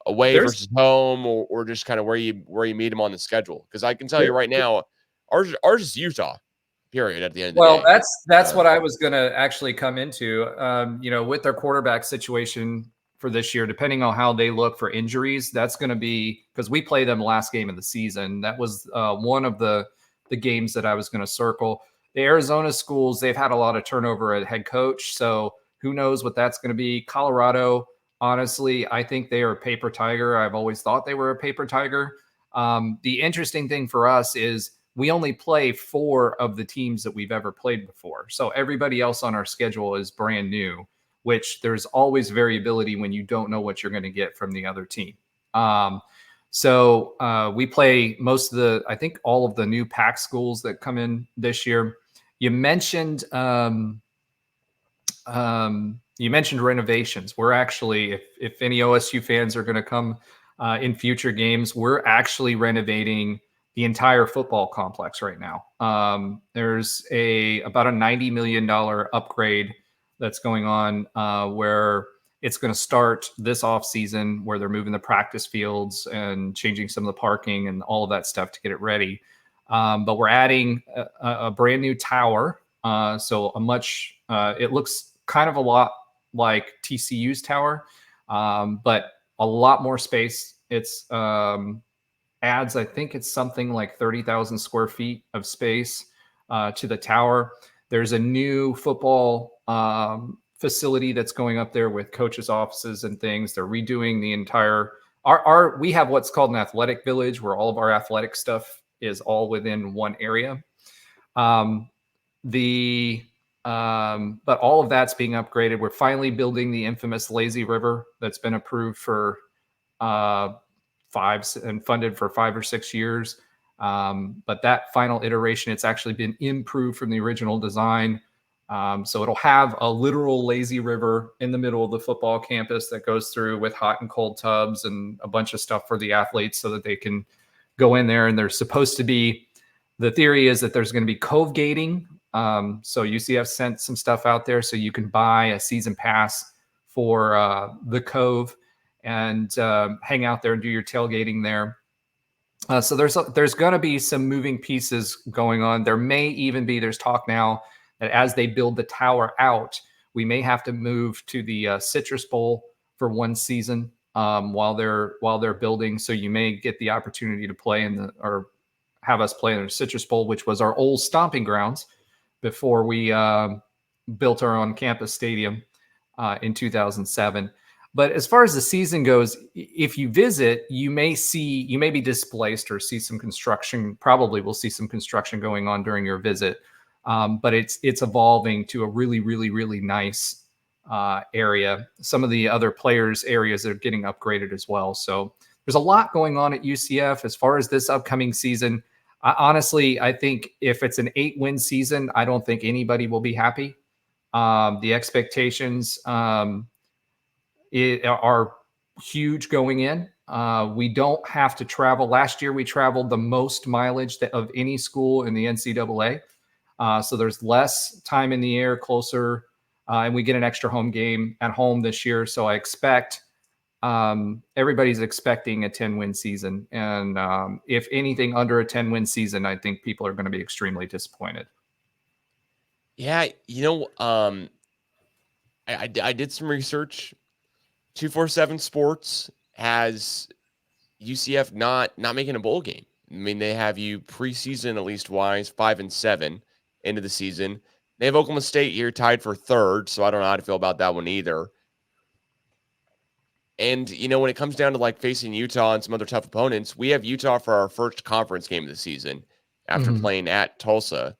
S1: away
S2: There's
S1: versus home, or just kind of where you meet them on the schedule? Because I can tell
S2: there,
S1: you right now, ours is Utah. Period. At the end of the
S2: well,
S1: day.
S2: that's
S1: Uh,
S2: what I was going to actually come into. With their quarterback situation for this year, depending on how they look for injuries, that's going to be because we play them last game of the season. That was one of the games that I was going to circle. The Arizona schools, they've had a lot of turnover at head coach, so who knows what that's going to be. Colorado, honestly, I think they are a paper tiger. I've always thought they were a paper tiger. The interesting thing for us is we only play 4 of the teams that we've ever played before. So everybody else on our schedule is brand new, which there's always variability when you don't know what you're going to get from the other team. We play I think all of the new PAC schools that come in this year. You mentioned renovations. We're actually, if any OSU fans are going to come in future games, we're actually renovating the entire football complex right now. There's about a $90 million upgrade that's going on where it's going to start this off season, where they're moving the practice fields and changing some of the parking and all of that stuff to get it ready. But we're adding a brand new tower. It looks kind of a lot like TCU's tower, but a lot more space. It's adds, I think it's something like 30,000 square feet of space to the tower. There's a new football facility that's going up there with coaches' offices and things. They're redoing the entire we have what's called an athletic village, where all of our athletic stuff is all within one area. But all of that's being upgraded. We're finally building the infamous lazy river that's been approved for funded for 5 or 6 years. But that final iteration, it's actually been improved from the original design. So it'll have a literal lazy river in the middle of the football campus that goes through with hot and cold tubs and a bunch of stuff for the athletes so that they can go in there. And there's supposed to be, the theory is that there's going to be cove gating. So UCF sent some stuff out there so you can buy a season pass for the cove and hang out there and do your tailgating there. So there's going to be some moving pieces going on. There may even be, there's talk now that as they build the tower out, we may have to move to the Citrus Bowl for one season while they're building. So you may get the opportunity to play or have us play in the Citrus Bowl, which was our old stomping grounds before we built our own campus stadium in 2007. But as far as the season goes, if you visit, you may be displaced or see some construction. Probably will see some construction going on during your visit. But it's evolving to a really, really, really nice area. Some of the other players' areas are getting upgraded as well. So there's a lot going on at UCF as far as this upcoming season. Honestly, I think if it's an 8-win season, I don't think anybody will be happy. The expectations are huge going in. We don't have to travel. Last year, we traveled the most mileage of any school in the NCAA. So there's less time in the air, closer, and we get an extra home game at home this year. So I expect everybody's expecting a 10-win season. And if anything under a 10-win season, I think people are going to be extremely disappointed.
S1: Yeah, I did some research. 247 Sports has UCF not making a bowl game. I mean, they have you preseason at least wise 5-7 into the season. They have Oklahoma State here tied for 3rd, so I don't know how to feel about that one either. And when it comes down to like facing Utah and some other tough opponents, we have Utah for our first conference game of the season. after playing at Tulsa.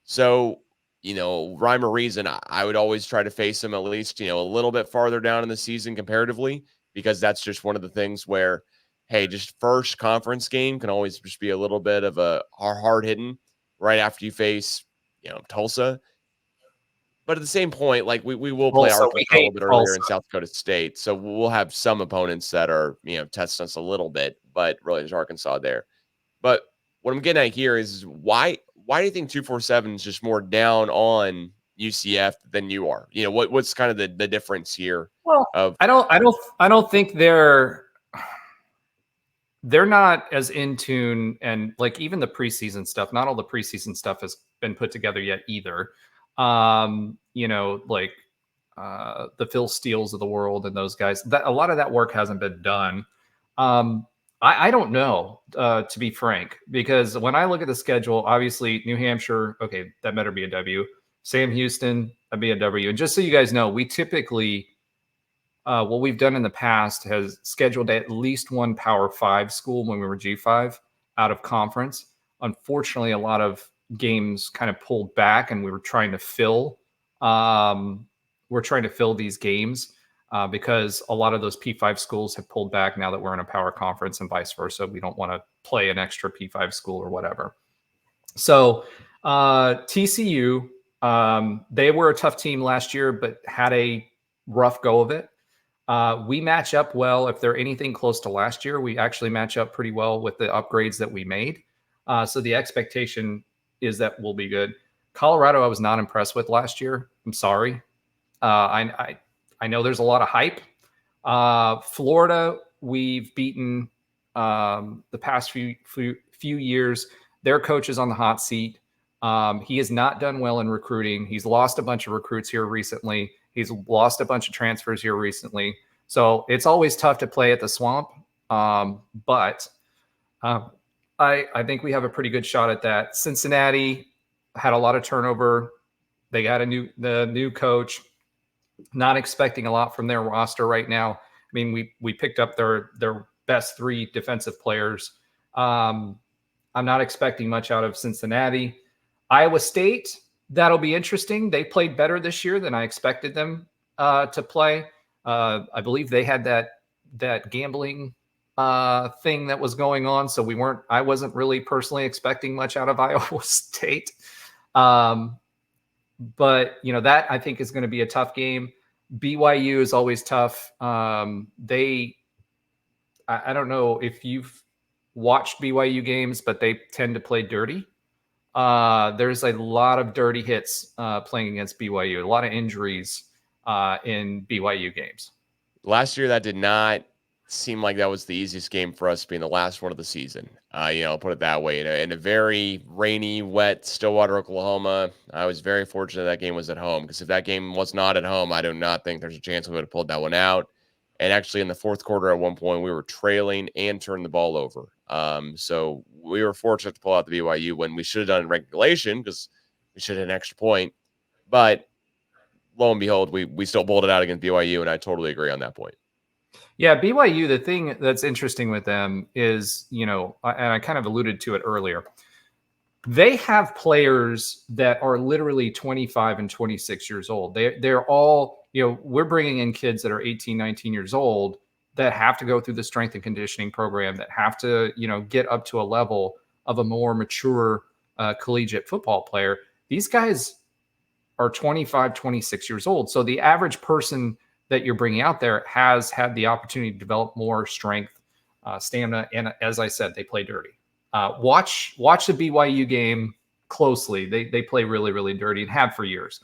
S1: So, rhyme or reason, I would always try to face them at least, a little bit farther down in the season comparatively, because that's just one of the things where, hey, just first conference game can always just be a little bit of a hard hitting right after you face, Tulsa. But at the same point, like we will play
S2: Also,
S1: Arkansas
S2: we
S1: a little
S2: hate
S1: bit earlier
S2: Tulsa.
S1: in South Dakota State. So we'll have some opponents that are, testing us a little bit, but really there's Arkansas there. But what I'm getting at here is why do you think 247 is just more down on UCF than you are? What's kind of the difference here
S2: Well,
S1: of
S2: I don't think they're not as in tune, and like even the preseason stuff, not all the preseason stuff has been put together yet either. Like the Phil Steels of the world and those guys, that a lot of that work hasn't been done. Um, I don't know, to be frank, because when I look at the schedule, obviously New Hampshire, okay, that better be a W. Sam Houston, that'd be a W. And just so you guys know, we typically what we've done in the past has scheduled at least one Power Five school when we were G5 out of conference. Unfortunately, a lot of games kind of pulled back, and we were trying to fill. We're trying to fill these games because a lot of those P5 schools have pulled back now that we're in a power conference, and vice versa. We don't want to play an extra P5 school or whatever. So TCU, they were a tough team last year, but had a rough go of it. We match up well. If they're anything close to last year, we actually match up pretty well with the upgrades that we made. So the expectation is that we'll be good. Colorado, I was not impressed with last year. I'm sorry. I know there's a lot of hype. Florida, we've beaten the past few years. Their coach is on the hot seat. He has not done well in recruiting. He's lost a bunch of recruits here recently. He's lost a bunch of transfers here recently. So it's always tough to play at the Swamp. But I think we have a pretty good shot at that. Cincinnati had a lot of turnover. They got the new coach. Not expecting a lot from their roster right now. I mean, we picked up their best three defensive players. I'm not expecting much out of Cincinnati. Iowa State, that'll be interesting. They played better this year than I expected them to play. I believe they had that gambling thing that was going on, so I wasn't really personally expecting much out of Iowa State. But that I think is going to be a tough game. BYU is always tough. I don't know if you've watched BYU games, but they tend to play dirty. There's a lot of dirty hits playing against BYU, a lot of injuries in BYU games.
S1: last year? That did not seem like that was the easiest game for us, being the last one of the season. Put it that way. In a very rainy, wet Stillwater, Oklahoma, I was very fortunate that game was at home, because if that game was not at home, I do not think there's a chance we would have pulled that one out. And actually, in the fourth quarter, at one point, we were trailing and turned the ball over. So we were fortunate to pull out the BYU when we should have done in regulation, because we should have an extra point. But lo and behold, we still pulled it out against BYU, and I totally agree on that point.
S2: Yeah, BYU, the thing that's interesting with them is, and I kind of alluded to it earlier, they have players that are literally 25 and 26 years old. They're all, we're bringing in kids that are 18, 19 years old that have to go through the strength and conditioning program, that have to, get up to a level of a more mature collegiate football player. These guys are 25, 26 years old. So the average person that you're bringing out there has had the opportunity to develop more strength, stamina, and as I said, they play dirty. Watch the BYU game closely. They play really, really dirty and have for years.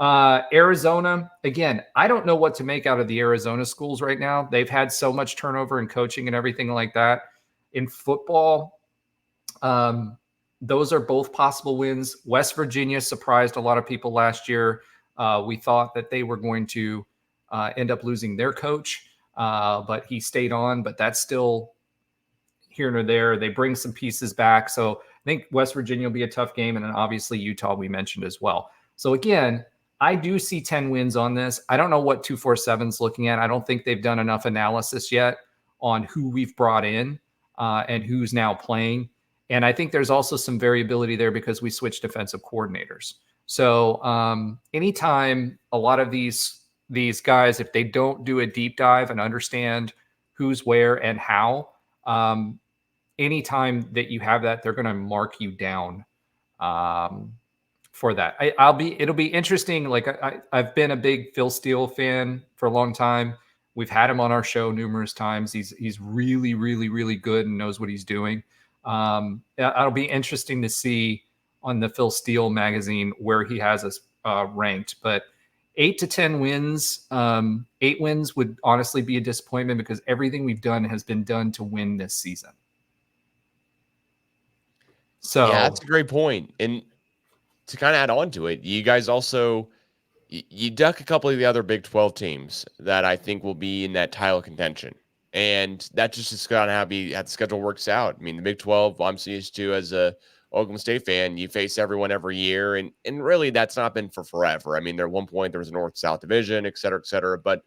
S2: Arizona, again, I don't know what to make out of the Arizona schools right now. They've had so much turnover in coaching and everything like that. In football, those are both possible wins. West Virginia surprised a lot of people last year. We thought that they were going to end up losing their coach, but he stayed on. But that's still here nor there. They bring some pieces back. So I think West Virginia will be a tough game. And then obviously Utah we mentioned as well. So again, I do see 10 wins on this. I don't know what 247's looking at. I don't think they've done enough analysis yet on who we've brought in and who's now playing. And I think there's also some variability there because we switched defensive coordinators. So anytime a lot of these guys, if they don't do a deep dive and understand who's where and how, anytime that you have that, they're going to mark you down for that. It'll be interesting. Like I've been a big Phil Steele fan for a long time. We've had him on our show numerous times. He's really, really, really good and knows what he's doing. It'll be interesting to see on the Phil Steele magazine where he has us ranked. But 8 to 10 wins, 8 wins would honestly be a disappointment because everything we've done has been done to win this season. So
S1: yeah, that's a great point. And to kind of add on to it, you guys also you duck a couple of the other Big 12 teams that I think will be in that title contention. And that just is kind of how the schedule works out. I mean, the Big 12, I'm so used to as a Oklahoma State fan, you face everyone every year. And really, that's not been for forever. I mean, at one point, there was a North-South division, et cetera, et cetera. But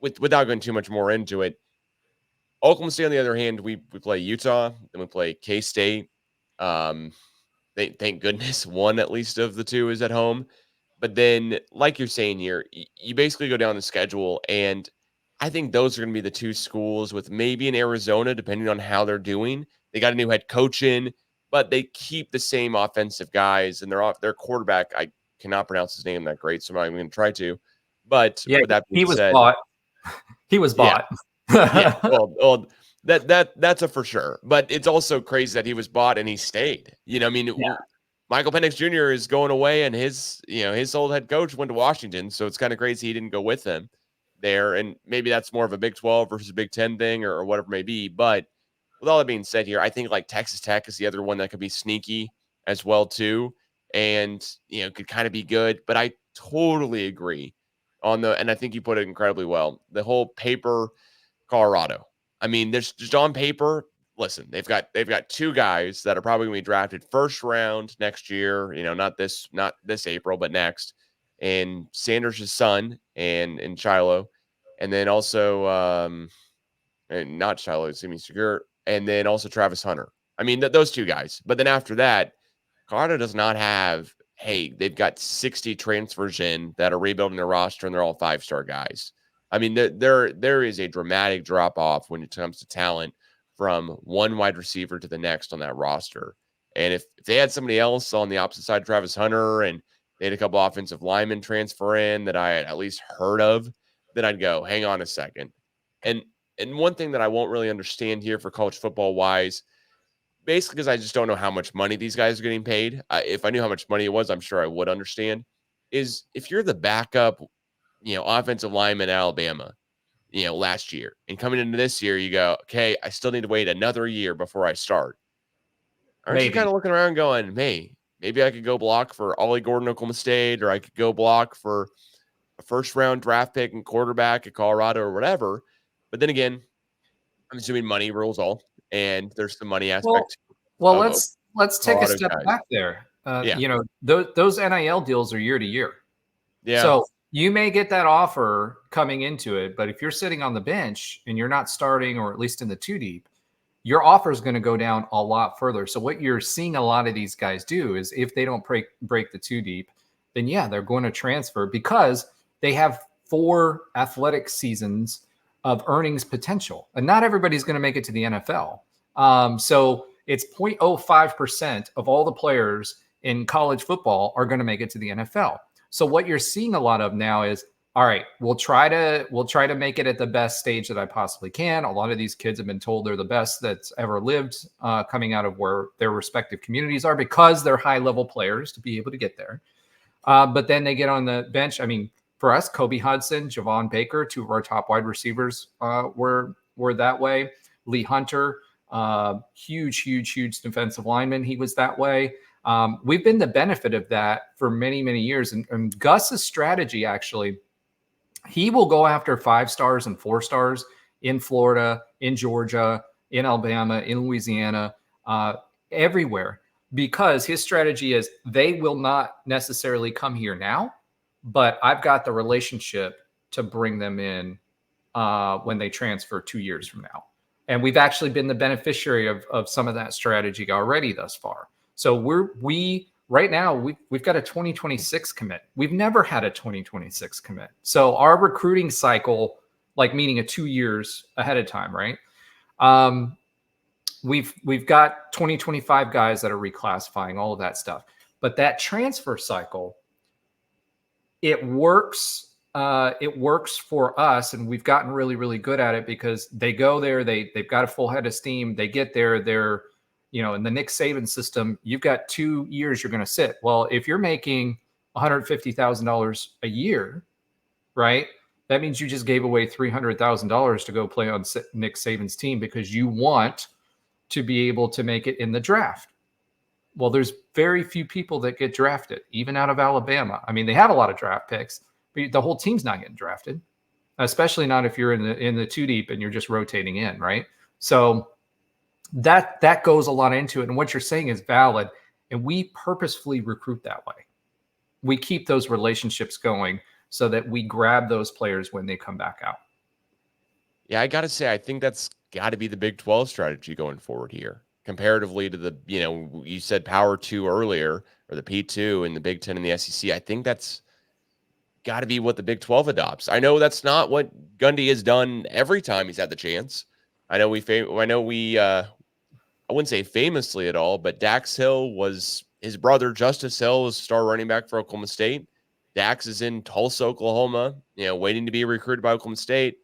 S1: without going too much more into it, Oklahoma State, on the other hand, we play Utah, and we play K-State. Thank goodness one at least of the two is at home. But then, like you're saying here, you basically go down the schedule, and I think those are going to be the two schools with maybe in Arizona, depending on how they're doing. They got a new head coach in, but they keep the same offensive guys, and their quarterback. I cannot pronounce his name that great, so I'm not even going to try to. But
S2: yeah,
S1: with that being
S2: he was
S1: said,
S2: bought. He was
S1: yeah,
S2: bought.
S1: yeah, well, that's a for sure. But it's also crazy that he was bought and he stayed. I mean,
S2: Yeah.
S1: Michael Penix Jr. is going away, and his old head coach went to Washington, so it's kind of crazy he didn't go with him there. And maybe that's more of a Big 12 versus Big 10 thing, or whatever it may be. But with all that being said here, I think like Texas Tech is the other one that could be sneaky as well too, and could kind of be good. But I totally agree and I think you put it incredibly well. The whole paper Colorado. I mean, there's just on paper. Listen, they've got two guys that are probably going to be drafted first round next year. Not this April, but next. And Sanders' son and Shiloh, and then also and not Shiloh, Simi Segura, and then also Travis Hunter. I mean, those two guys. But then after that, Colorado does not have. Hey, they've got 60 transfers in that are rebuilding their roster, and they're all 5-star guys. I mean, there is a dramatic drop off when it comes to talent from one wide receiver to the next on that roster. And if they had somebody else on the opposite side, Travis Hunter, and they had a couple offensive linemen transfer in that I had at least heard of, then I'd go, hang on a second. And one thing that I won't really understand here for college football wise, basically because I just don't know how much money these guys are getting paid. If I knew how much money it was, I'm sure I would understand. Is if you're the backup offensive lineman in Alabama, last year, and coming into this year, you go, okay, I still need to wait another year before I start. Aren't you kind
S2: Maybe.
S1: of looking around going, hey, maybe I could go block for Ollie Gordon, Oklahoma State, or I could go block for a first round draft pick and quarterback at Colorado or whatever. But then again, I'm assuming money rules all, and there's the money
S2: Well,
S1: aspect
S2: well,
S1: of
S2: let's take a
S1: Colorado
S2: step
S1: guys.
S2: back there.
S1: Yeah.
S2: Those NIL deals are year to year.
S1: Yeah.
S2: So you may get that offer coming into it, but if you're sitting on the bench and you're not starting, or at least in the 2 deep, your offer is going to go down a lot further. So what you're seeing a lot of these guys do is if they don't break the 2 deep, then yeah, they're going to transfer because they have 4 athletic seasons of earnings potential, and not everybody's going to make it to the NFL. So it's 0.05% of all the players in college football are going to make it to the NFL. So what you're seeing a lot of now is, all right, we'll try to make it at the best stage that I possibly can. A lot of these kids have been told they're the best that's ever lived, coming out of where their respective communities are, because they're high level players to be able to get there. But then they get on the bench. I mean, for us, Kobe Hudson, Javon Baker, 2 of our top wide receivers were that way. Lee Hunter, huge defensive lineman. He was that way. We've been the benefit of that for many, many years. And Gus's strategy, actually, he will go after 5 stars and 4 stars in Florida, in Georgia, in Alabama, in Louisiana, everywhere, because his strategy is they will not necessarily come here now, but I've got the relationship to bring them in when they transfer 2 years from now. And we've actually been the beneficiary of some of that strategy already thus far. So right now we've got a 2026 commit. We've never had a 2026 commit. So our recruiting cycle, like meaning a 2 years ahead of time, right? We've got 2025 guys that are reclassifying, all of that stuff. But that transfer cycle, it works. It works for us, and we've gotten really, really good at it because they go there, they've got a full head of steam. They get there, they're, in the Nick Saban system, you've got 2 years you're going to sit. Well, if you're making $150,000 a year, right? That means you just gave away $300,000 to go play on Nick Saban's team because you want to be able to make it in the draft. Well, there's very few people that get drafted, even out of Alabama. I mean, they have a lot of draft picks, but the whole team's not getting drafted, especially not if you're in the two deep and you're just rotating in, right? So that goes a lot into it. And what you're saying is valid. And we purposefully recruit that way. We keep those relationships going so that we grab those players when they come back out.
S1: Yeah, I got to say, I think that's got to be the Big 12 strategy going forward here, comparatively to the, you said Power 2 earlier, or the P2 and the Big 10 and the SEC. I think that's got to be what the Big 12 adopts. I know that's not what Gundy has done every time he's had the chance. I wouldn't say famously at all, but Dax Hill was his brother, Justice Hill, was star running back for Oklahoma State. Dax is in Tulsa, Oklahoma, waiting to be recruited by Oklahoma State.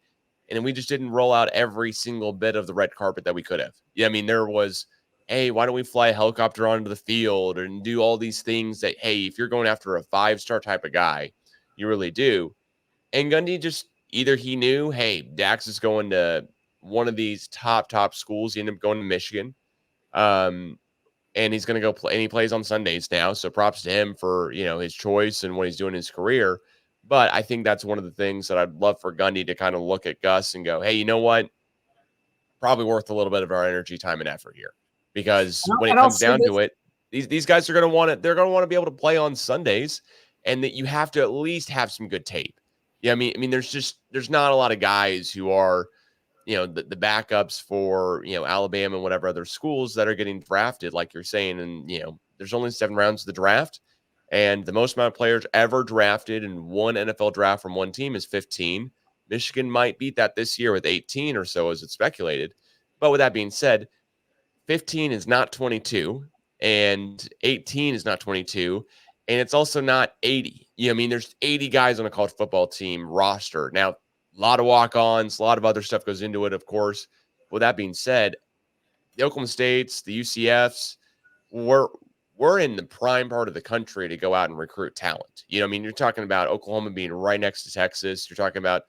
S1: And we just didn't roll out every single bit of the red carpet that we could have. Yeah, I mean, there was, hey, why don't we fly a helicopter onto the field and do all these things that, hey, if you're going after a 5-star type of guy, you really do. And Gundy just, either he knew, hey, Dax is going to one of these top schools. He ended up going to Michigan. And he's going to go play, and he plays on Sundays now. So props to him for, his choice and what he's doing in his career. But I think that's one of the things that I'd love for Gundy to kind of look at Gus and go, hey, you know what? Probably worth a little bit of our energy, time, and effort here. Because when it comes down to it, these guys are going to want it. They're going to want to be able to play on Sundays, and that you have to at least have some good tape. Yeah, I mean, there's not a lot of guys who are, the backups for, Alabama and whatever other schools that are getting drafted, like you're saying. And, there's only 7 rounds of the draft. And the most amount of players ever drafted in one NFL draft from one team is 15. Michigan might beat that this year with 18 or so, as it's speculated. But with that being said, 15 is not 22, and 18 is not 22, and it's also not 80. There's 80 guys on a college football team roster. Now, a lot of walk-ons, a lot of other stuff goes into it, of course. With that being said, the Oklahoma States, the UCFs, we're in the prime part of the country to go out and recruit talent. You're talking about Oklahoma being right next to Texas. You're talking about,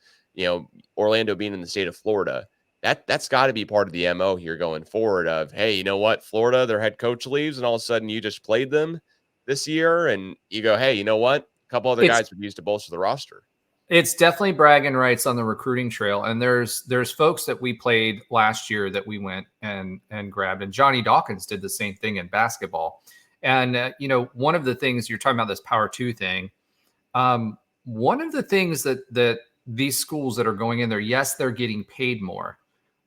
S1: Orlando being in the state of Florida. That's got to be part of the MO here going forward of, hey, you know what? Florida, their head coach leaves, and all of a sudden you just played them this year, and you go, hey, you know what? A couple other guys would be used to bolster the roster.
S2: It's definitely bragging rights on the recruiting trail. And there's folks that we played last year that we went and grabbed. And Johnny Dawkins did the same thing in basketball. And, one of the things you're talking about, this Power 2 thing, one of the things that these schools that are going in there, yes, they're getting paid more,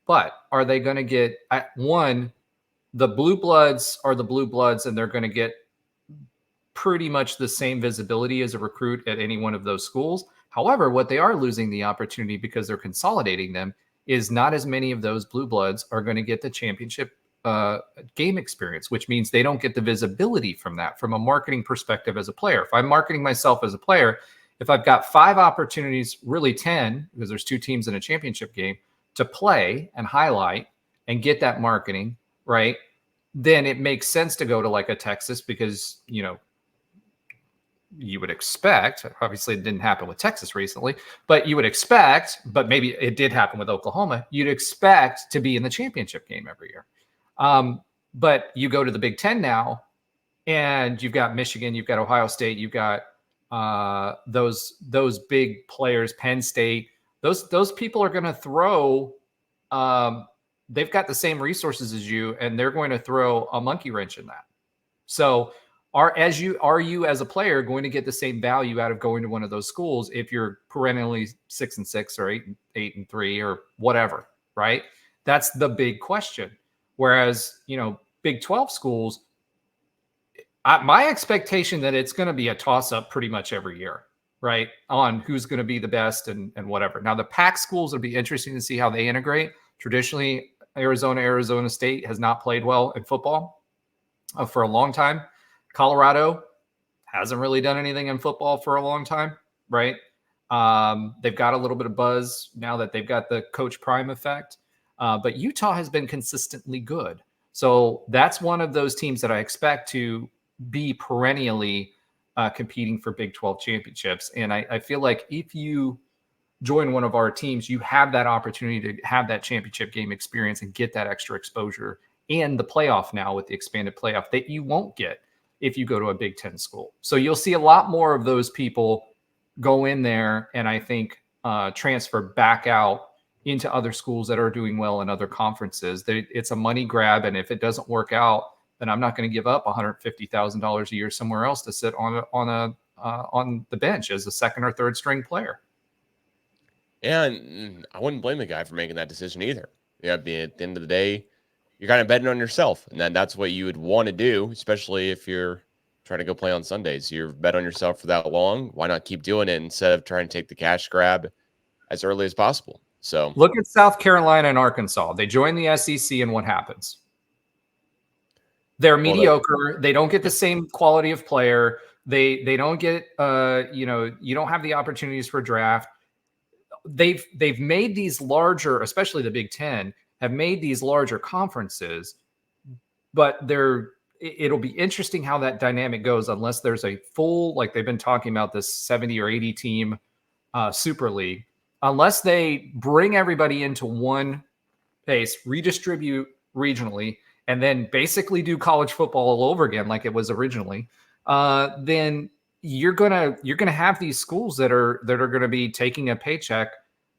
S2: but are they going to get, the blue bloods are the blue bloods, and they're going to get pretty much the same visibility as a recruit at any one of those schools. However, what they are losing the opportunity, because they're consolidating them, is not as many of those blue bloods are going to get the championship game experience, which means they don't get the visibility from that, from a marketing perspective as a player. If I'm marketing myself as a player, if I've got 5 opportunities, really 10, because there's 2 teams in a championship game, to play and highlight and get that marketing, right, then it makes sense to go to like a Texas, because, you would expect, obviously it didn't happen with Texas recently, but you would expect, but maybe it did happen with Oklahoma, you'd expect to be in the championship game every year. But you go to the Big 10 now, and you've got Michigan, you've got Ohio State, you've got those big players, Penn State. Those people are going to throw. They've got the same resources as you, and they're going to throw a monkey wrench in that. So, are you as a player going to get the same value out of going to one of those schools if you're perennially 6-6 or 8-3 or whatever, right? That's the big question. Whereas, Big 12 schools, my expectation that it's going to be a toss-up pretty much every year, right, on who's going to be the best and whatever. Now, the Pac schools will be interesting to see how they integrate. Traditionally, Arizona State has not played well in football for a long time. Colorado hasn't really done anything in football for a long time, right? They've got a little bit of buzz now that they've got the Coach Prime effect. But Utah has been consistently good. So that's one of those teams that I expect to be perennially competing for Big 12 championships. And I feel like if you join one of our teams, you have that opportunity to have that championship game experience and get that extra exposure and the playoff now with the expanded playoff that you won't get if you go to a Big 10 school. So you'll see a lot more of those people go in there and I think transfer back out into other schools that are doing well in other conferences. It's a money grab. And if it doesn't work out, then I'm not going to give up $150,000 a year somewhere else to sit on the bench as a second or third string player.
S1: And I wouldn't blame the guy for making that decision either. Yeah, at the end of the day, you're kind of betting on yourself. And then that's what you would want to do, especially if you're trying to go play on Sundays. You're bet on yourself for that long. Why not keep doing it instead of trying to take the cash grab as early as possible? So
S2: look at South Carolina and Arkansas. They join the SEC and what happens? They're mediocre. They don't get the same quality of player. They don't get, you don't have the opportunities for draft. They've made these larger, especially the Big Ten, have made these larger conferences, but it'll be interesting how that dynamic goes unless there's a full, like they've been talking about this 70 or 80 team Super League, unless they bring everybody into one pace, redistribute regionally, and then basically do college football all over again like it was originally, then you're gonna have these schools that are gonna be taking a paycheck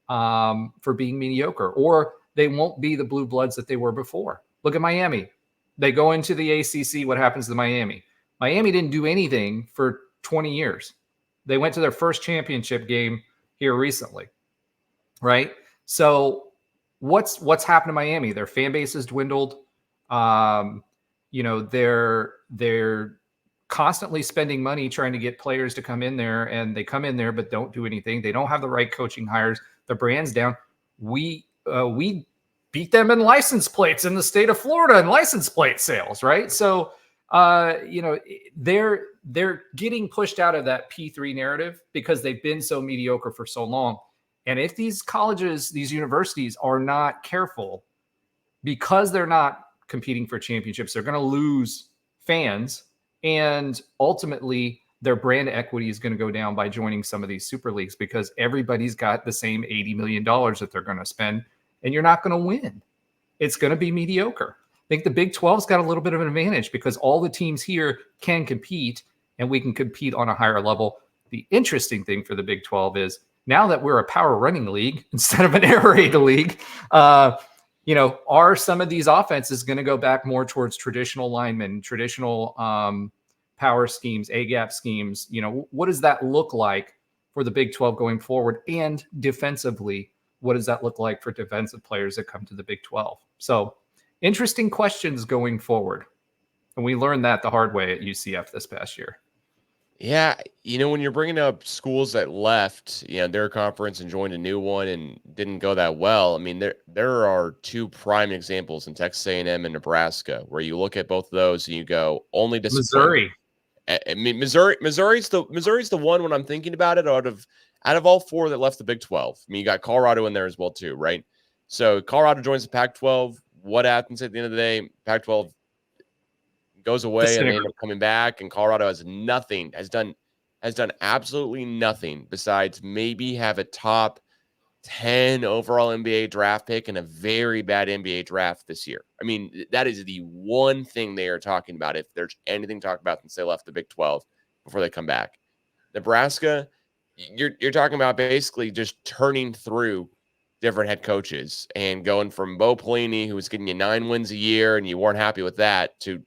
S2: for being mediocre, or they won't be the blue bloods that they were before. Look at Miami. They go into the ACC. What happens to Miami? Miami didn't do anything for 20 years. They went to their first championship game here recently, right? So what's happened to Miami? Their fan base has dwindled. They're constantly spending money trying to get players to come in there, and they come in there but don't do anything. They don't have the right coaching hires. The brand's down. We beat them in license plates in the state of Florida and license plate sales, right? So they're getting pushed out of that P3 narrative because they've been so mediocre for so long. And if these colleges, these universities are not careful, because they're not competing for championships, they're going to lose fans, and ultimately their brand equity is going to go down by joining some of these super leagues because everybody's got the same $80 million that they're going to spend, and you're not going to win. It's going to be mediocre. I think the Big 12's got a little bit of an advantage because all the teams here can compete, and we can compete on a higher level. The interesting thing for the Big 12 is now that we're a power running league instead of an air raid league, are some of these offenses going to go back more towards traditional linemen, traditional power schemes, A-gap schemes? What does that look like for the Big 12 going forward? And defensively, what does that look like for defensive players that come to the Big 12? So interesting questions going forward. And we learned that the hard way at UCF this past year.
S1: Yeah, when you're bringing up schools that left, their conference and joined a new one and didn't go that well. I mean, there are two prime examples in Texas A&M and Nebraska where you look at both of those and you go, only disappointment. Missouri. I mean, Missouri's the one when I'm thinking about it out of all four that left the Big 12. I mean, you got Colorado in there as well too, right? So Colorado joins the Pac-12. What happens at the end of the day? Pac-12 goes away and they end up coming back, and Colorado has done absolutely nothing besides maybe have a top 10 overall NBA draft pick and a very bad NBA draft this year. I mean, that is the one thing they are talking about, if there's anything to talk about since they left the Big 12 before they come back. Nebraska, you're talking about basically just turning through different head coaches and going from Bo Pelini, who was getting you 9 wins a year and you weren't happy with that, to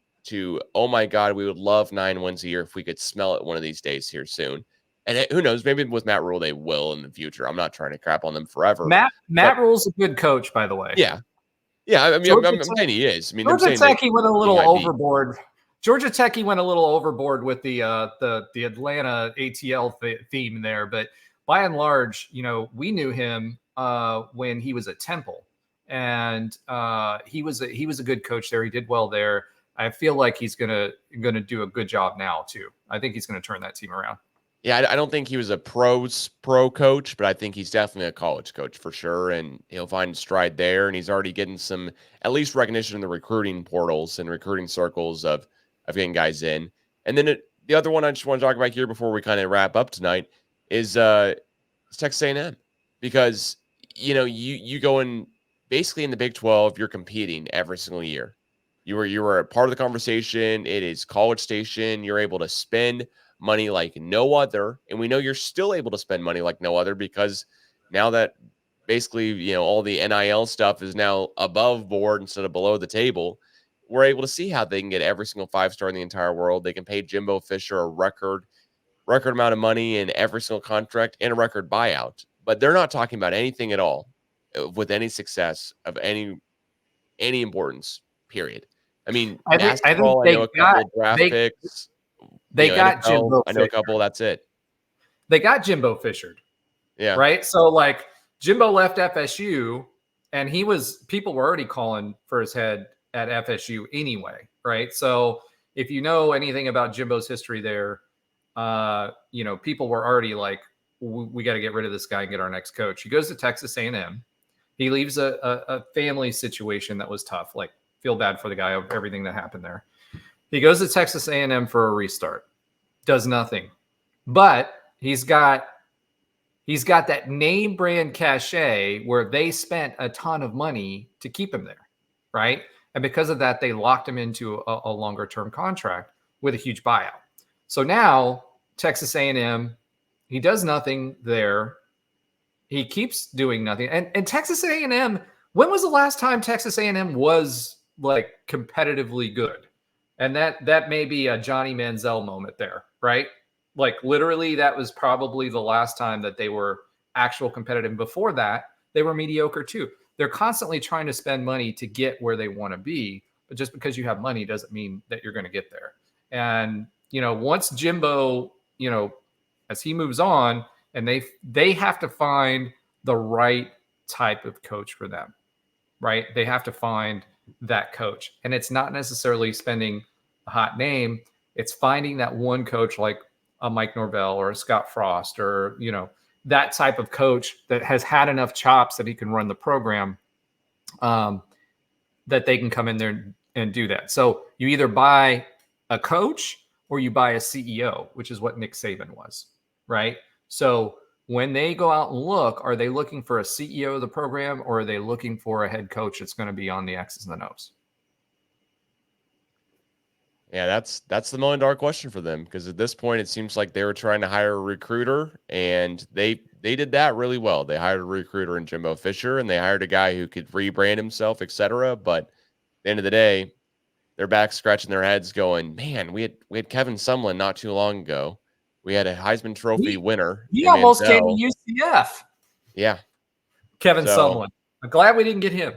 S1: oh my God, we would love 9 wins a year if we could smell it one of these days here soon. And who knows, maybe with Matt Rule, they will in the future. I'm not trying to crap on them forever.
S2: Matt Rule's a good coach, by the way.
S1: Yeah. Yeah, I mean,
S2: Georgia
S1: I'm saying he is. I mean, I'm
S2: Georgia
S1: saying that
S2: Tech, he went a
S1: he
S2: little
S1: might be.
S2: overboard. Georgia Tech, he went a little overboard with the Atlanta ATL theme there, but by and large, we knew him when he was at Temple, and he was a good coach there. He did well there. I feel like he's gonna do a good job now too. I think he's gonna turn that team around.
S1: Yeah, I don't think he was a pro coach, but I think he's definitely a college coach for sure, and he'll find stride there. And he's already getting some at least recognition in the recruiting portals and recruiting circles of getting guys in. And then the other one I just want to talk about here before we kind of wrap up tonight is it's Texas A&M, because you go in basically in the Big 12, you're competing every single year. You were a part of the conversation. It is College Station. You're able to spend money like no other. And we know you're still able to spend money like no other, because now that basically, all the NIL stuff is now above board instead of below the table, we're able to see how they can get every single 5-star in the entire world. They can pay Jimbo Fisher a record amount of money in every single contract and a record buyout. But they're not talking about anything at all with any success of any importance, period. I mean,
S2: I think
S1: basketball, I know a couple of draft picks.
S2: they got
S1: NFL,
S2: Jimbo
S1: I know a
S2: Fisher.
S1: couple. That's it.
S2: They got Jimbo Fisher,
S1: Yeah.
S2: right? So like Jimbo left FSU, and people were already calling for his head at FSU anyway, right? So if you know anything about Jimbo's history there, people were already like, we got to get rid of this guy and get our next coach. He goes to Texas A&M. He leaves a family situation that was tough. Like, feel bad for the guy of everything that happened there. He goes to Texas A&M for a restart. Does nothing, but he's got that name brand cachet where they spent a ton of money to keep him there, right? And because of that, they locked him into a longer term contract with a huge buyout. So now Texas A&M, he does nothing there. He keeps doing nothing. And Texas A&M, when was the last time Texas A&M was like competitively good? And that may be a Johnny Manziel moment there, right? Like literally that was probably the last time that they were actual competitive. Before that, they were mediocre too. They're constantly trying to spend money to get where they want to be, but just because you have money doesn't mean that you're going to get there. And once Jimbo, as he moves on, and they have to find the right type of coach for them, right? They have to find that coach, and it's not necessarily spending a hot name. It's finding that one coach like a Mike Norvell or a Scott Frost, or that type of coach that has had enough chops that he can run the program, that they can come in there and do that. So you either buy a coach or you buy a CEO, which is what Nick Saban was, right? So when they go out and look, are they looking for a CEO of the program, or are they looking for a head coach that's going to be on the X's and the O's?
S1: Yeah, that's the $1 million question for them, because at this point it seems like they were trying to hire a recruiter, and they did that really well. They hired a recruiter in Jimbo Fisher, and they hired a guy who could rebrand himself, etc. But at the end of the day, they're back scratching their heads going, man, we had Kevin Sumlin not too long ago. We had a Heisman Trophy winner
S2: He
S1: in
S2: almost came to
S1: Manziel.
S2: UCF.
S1: Yeah.
S2: Kevin
S1: So,
S2: Sumlin. I'm glad we didn't get him.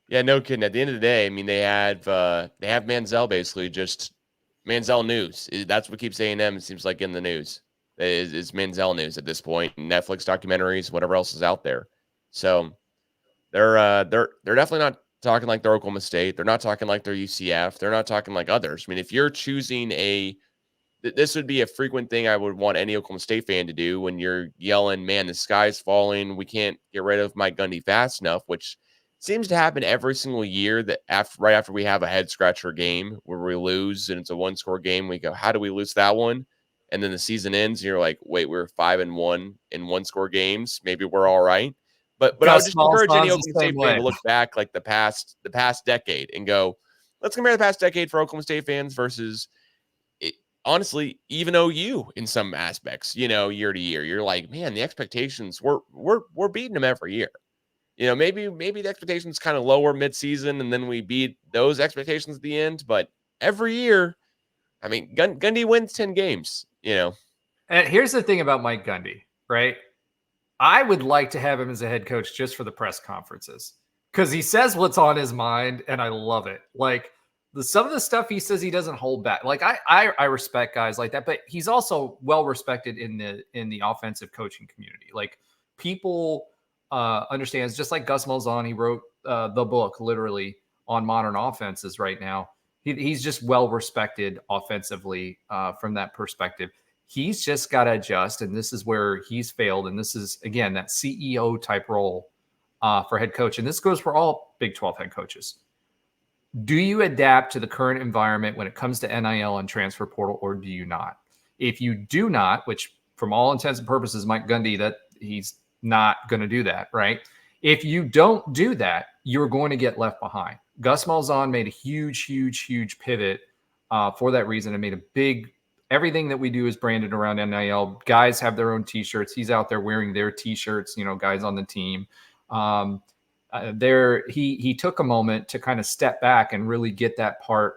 S1: yeah, no kidding. At the end of the day, I mean, they have Manziel, basically just Manziel news. That's what keeps A&M, it seems like, in the news. Is Manziel news at this point, Netflix documentaries, whatever else is out there. So they're definitely not talking like they're Oklahoma State. They're not talking like they're UCF. They're not talking like others. I mean, if you're choosing this would be a frequent thing I would want any Oklahoma State fan to do when you're yelling, man, the sky's falling. We can't get rid of Mike Gundy fast enough, which seems to happen every single year, that right after we have a head scratcher game where we lose and it's a 1-score game, we go, how do we lose that one? And then the season ends and you're like, wait, we're 5-1 in 1-score games. Maybe we're all right. But I would
S2: Gus
S1: just encourage any
S2: Malzahn's the
S1: Oklahoma
S2: same
S1: State fan
S2: way.
S1: to look back like the past decade and go, let's compare the past decade for Oklahoma State fans versus honestly, even OU in some aspects, year to year. You're like, man, the expectations, we're beating them every year. Maybe the expectations kind of lower midseason, and then we beat those expectations at the end. But every year, I mean, Gundy wins 10 games.
S2: And here's the thing about Mike Gundy, right? I would like to have him as a head coach just for the press conferences, because he says what's on his mind, and I love it. Like some of the stuff he says, he doesn't hold back. Like I respect guys like that, but he's also well respected in the offensive coaching community. Like people understands, just like Gus Malzahn, he wrote the book literally on modern offenses right now. He's just well respected offensively from that perspective. He's just got to adjust, and this is where he's failed. And this is again that CEO type role for head coach, and this goes for all Big 12 head coaches. Do you adapt to the current environment when it comes to NIL and transfer portal, or do you not? If you do not, which from all intents and purposes, Mike Gundy, that he's not going to do that, right? If you don't do that, you're going to get left behind. Gus Malzahn made a huge pivot for that reason and made a big, everything that we do is branded around NIL. Guys have their own t-shirts. He's out there wearing their t-shirts, guys on the team. He took a moment to kind of step back and really get that part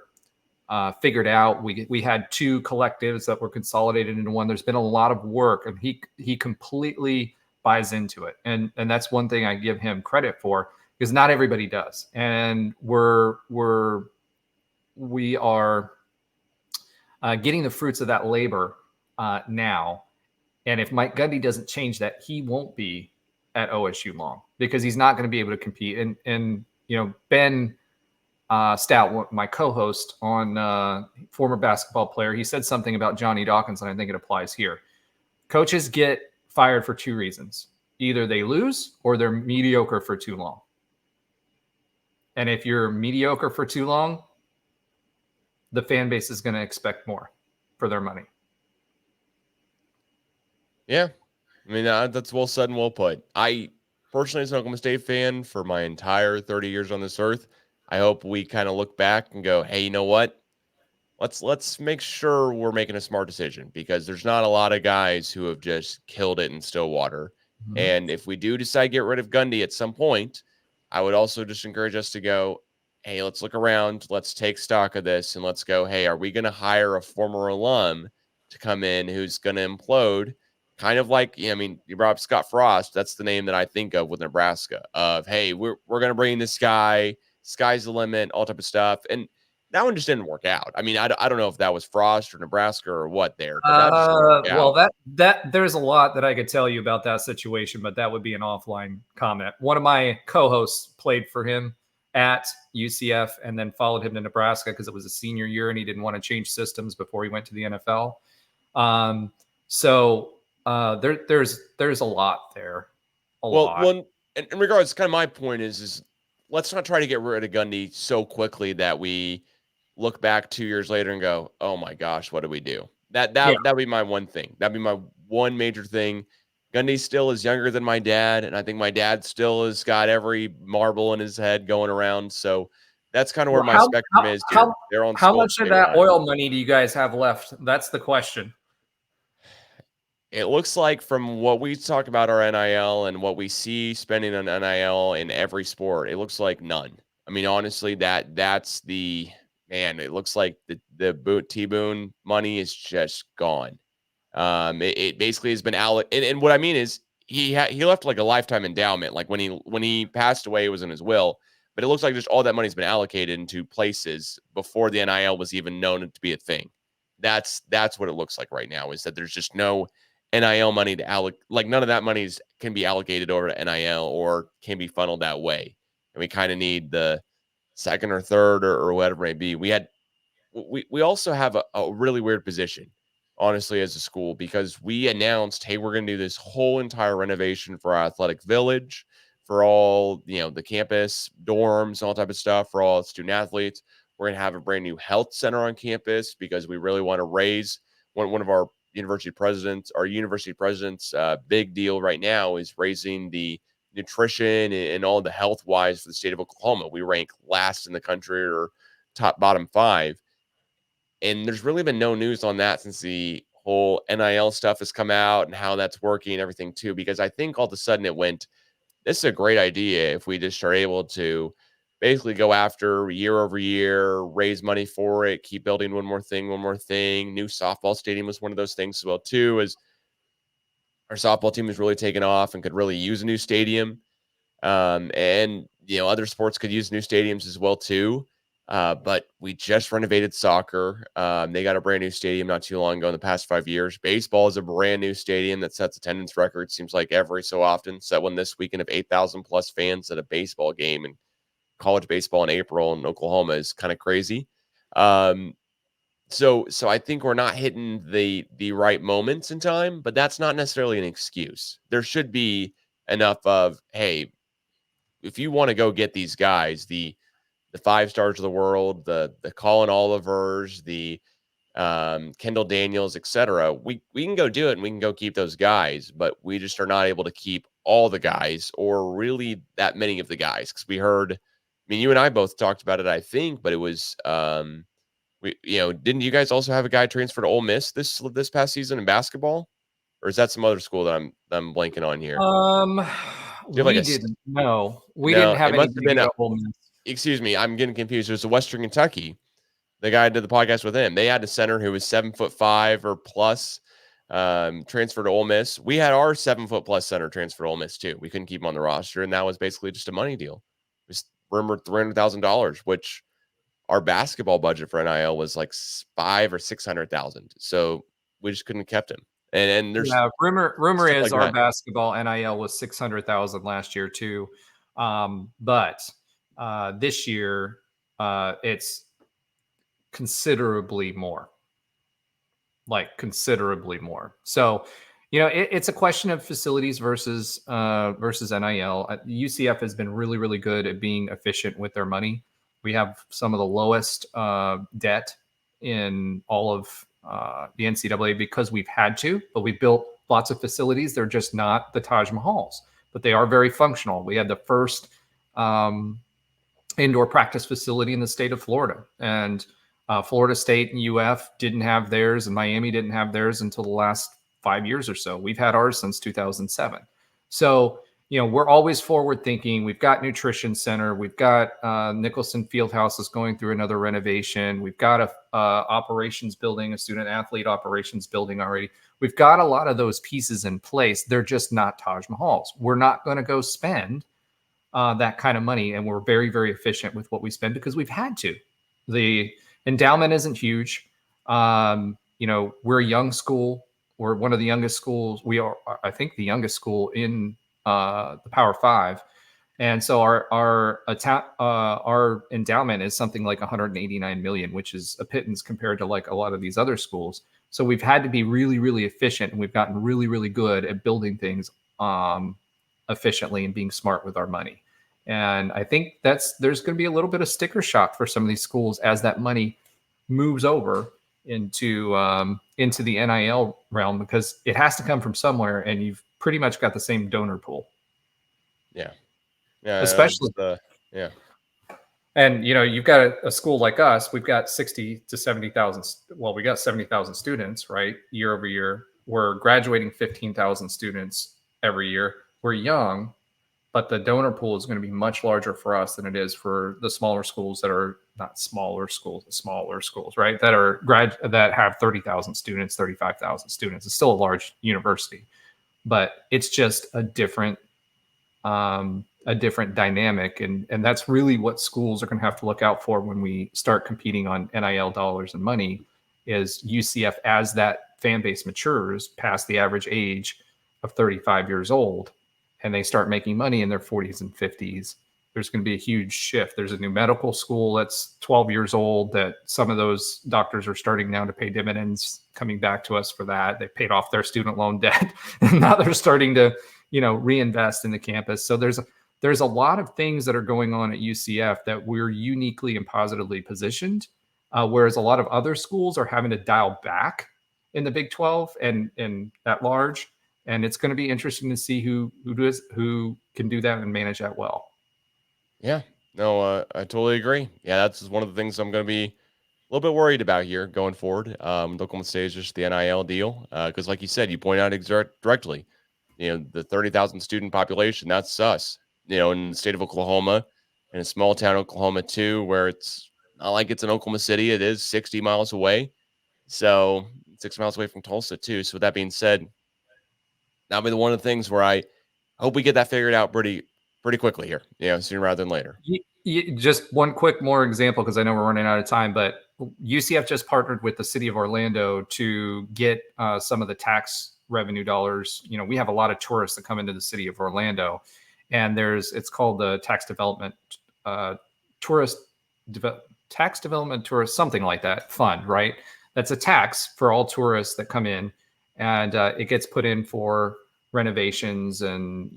S2: figured out. We had two collectives that were consolidated into one. There's been a lot of work, and he completely buys into it, and that's one thing I give him credit for, because not everybody does, and we are getting the fruits of that labor now. And if Mike Gundy doesn't change that, he won't be at OSU long, because he's not going to be able to compete. And Ben Stout, my co-host on former basketball player, he said something about Johnny Dawkins, and I think it applies here. Coaches get fired for two reasons. Either they lose or they're mediocre for too long. And if you're mediocre for too long, the fan base is going to expect more for their money.
S1: Yeah. I mean, that's well said and well put. I personally, as an Oklahoma State fan for my entire 30 years on this earth, I hope we kind of look back and go, hey, you know what? Let's make sure we're making a smart decision, because there's not a lot of guys who have just killed it in Stillwater. Mm-hmm. And if we do decide to get rid of Gundy at some point, I would also just encourage us to go, hey, let's look around, let's take stock of this, and let's go, hey, are we going to hire a former alum to come in who's going to implode? Kind of like, you brought up Scott Frost. That's the name that I think of with Nebraska, of, hey, we're going to bring in this guy, sky's the limit, all type of stuff. And that one just didn't work out. I mean, I don't know if that was Frost or Nebraska or what there, but that just didn't work out.
S2: Well, that there's a lot that I could tell you about that situation, but that would be an offline comment. One of my co-hosts played for him at UCF and then followed him to Nebraska because it was a senior year and he didn't want to change systems before he went to the NFL. There's a lot there.
S1: Well, in regards, kind of my point is let's not try to get rid of Gundy so quickly that we look back 2 years later and go, oh my gosh, what did we do? That'd be my one thing. That'd be my one major thing. Gundy still is younger than my dad, and I think my dad still has got every marble in his head going around. So that's kind of where my spectrum is.
S2: How much of that oil money do you guys have left? That's the question.
S1: It looks like, from what we talk about our NIL and what we see spending on NIL in every sport, it looks like none. I mean, honestly, that's the man. It looks like the T-Boone money is just gone. It basically has been and what I mean is he left like a lifetime endowment. Like when he passed away, it was in his will. But it looks like just all that money's been allocated into places before the NIL was even known to be a thing. That's what it looks like right now, is that there's just no NIL money to allocate. Like none of that money can be allocated over to NIL or can be funneled that way. And we kind of need the second or third or whatever it may be. We also have a really weird position, honestly, as a school, because we announced, hey, we're going to do this whole entire renovation for our athletic village, for all, the campus dorms, all type of stuff, for all student athletes. We're going to have a brand new health center on campus because we really want to raise one of our university presidents. Our university president's big deal right now is raising the nutrition and all the health wise for the state of Oklahoma. We rank last in the country, or bottom 5. And there's really been no news on that since the whole NIL stuff has come out and how that's working and everything too, because I think all of a sudden it went, this is a great idea if we just are able to basically go after year over year, raise money for it, keep building one more thing. New softball stadium was one of those things as well too, as our softball team is really taking off and could really use a new stadium. And other sports could use new stadiums as well too. But we just renovated soccer. They got a brand new stadium not too long ago in the past 5 years. Baseball is a brand new stadium that sets attendance records. Seems like every so often. Set one this weekend of 8,000 plus fans at a baseball game, and college baseball in April in Oklahoma is kind of crazy. Um, so I think we're not hitting the right moments in time, but that's not necessarily an excuse. There should be enough of, hey, if you want to go get these guys, the 5 stars of the world, the Colin Olivers, the Kendall Daniels, etc. We can go do it and we can go keep those guys, but we just are not able to keep all the guys or really that many of the guys because we heard. I mean, you and I both talked about it, I think, but it was we didn't you guys also have a guy transfer to Ole Miss this past season in basketball, or is that some other school that I'm blanking on here?
S2: Um,
S1: Do you have like
S2: we didn't. No, we didn't
S1: no? It
S2: have
S1: must have
S2: anybody
S1: been
S2: go
S1: a.
S2: to Ole Miss.
S1: Excuse me, I'm getting confused. It was a Western Kentucky. The guy I did the podcast with him. They had a center who was 7'5" or plus, transfer to Ole Miss. We had our 7 foot plus center transfer to Ole Miss too. We couldn't keep him on the roster, and that was basically just a money deal. It was rumored $300,000, which our basketball budget for NIL was like 500,000 or 600,000. So we just couldn't have kept him. And there's
S2: Yeah, rumor
S1: stuff
S2: is
S1: like
S2: our
S1: that.
S2: basketball NIL was 600,000 last year too, but this year it's considerably more, like considerably more. So, it's a question of facilities versus NIL. UCF has been really, really good at being efficient with their money. We have some of the lowest debt in all of the NCAA because we've had to, but we built lots of facilities. They're just not the Taj Mahals, but they are very functional. We had the first indoor practice facility in the state of Florida, and Florida State and UF didn't have theirs, and Miami didn't have theirs until the last 5 years or so. We've had ours since 2007. So, we're always forward thinking. We've got Nutrition Center. We've got Nicholson Fieldhouse is going through another renovation. We've got a operations building, a student athlete operations building already. We've got a lot of those pieces in place. They're just not Taj Mahals. We're not going to go spend that kind of money, and we're very, very efficient with what we spend because we've had to. The endowment isn't huge. We're a young school. We're one of the youngest schools. We are, I think, the youngest school in the Power Five, and so our endowment is something like 189 million, which is a pittance compared to like a lot of these other schools. So we've had to be really, really efficient, and we've gotten really, really good at building things efficiently and being smart with our money. And I think there's going to be a little bit of sticker shock for some of these schools as that money moves over into the NIL realm, because it has to come from somewhere, and you've pretty much got the same donor pool.
S1: Yeah. Yeah.
S2: Especially,
S1: yeah.
S2: And you've got a school like us. We've got 60 to 70,000. Well, we got 70,000 students, right? Year over year, we're graduating 15,000 students every year. We're young, but the donor pool is going to be much larger for us than it is for the smaller schools that are not smaller schools, right? That have 30,000 students, 35,000 students. It's still a large university, but it's just a different dynamic, and that's really what schools are going to have to look out for when we start competing on NIL dollars and money. Is UCF, as that fan base matures past the average age of 35 years old, and they start making money in their 40s and 50s, there's going to be a huge shift. There's a new medical school that's 12 years old that some of those doctors are starting now to pay dividends, coming back to us for that. They paid off their student loan debt, and now they're starting to reinvest in the campus. So there's a lot of things that are going on at UCF that we're uniquely and positively positioned, whereas a lot of other schools are having to dial back in the Big 12 and at large. And it's going to be interesting to see who can do that and manage that well.
S1: Yeah. No, I totally agree. Yeah, that's one of the things I'm going to be a little bit worried about here going forward. Oklahoma State is just the NIL deal. Because like you said, you point out directly, the 30,000 student population, that's us, in the state of Oklahoma, in a small town, Oklahoma too, where it's not like it's in Oklahoma City. It is 60 miles away. So 6 miles away from Tulsa too. So with that being said, that'll be one of the things where I hope we get that figured out pretty pretty quickly here, sooner rather than later.
S2: Just one quick more example, because I know we're running out of time, but UCF just partnered with the city of Orlando to get some of the tax revenue dollars. We have a lot of tourists that come into the city of Orlando, and it's called the tax development tax development tourist, something like that fund, right? That's a tax for all tourists that come in, and it gets put in for renovations and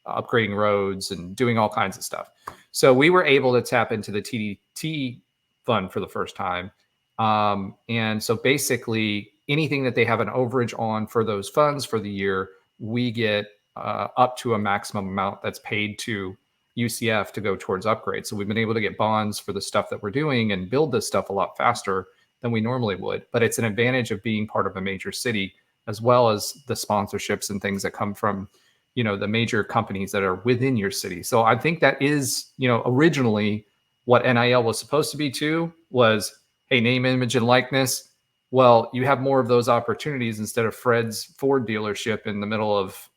S2: upgrading roads and doing all kinds of stuff. So we were able to tap into the TDT fund for the first time. And so basically anything that they have an overage on for those funds for the year, we get up to a maximum amount that's paid to UCF to go towards upgrades. So we've been able to get bonds for the stuff that we're doing and build this stuff a lot faster than we normally would. But it's an advantage of being part of a major city, as well as the sponsorships and things that come from the major companies that are within your city. So I think that is, originally what NIL was supposed to be too, was, hey, name, image, and likeness. Well, you have more of those opportunities instead of Fred's Ford dealership in the middle of,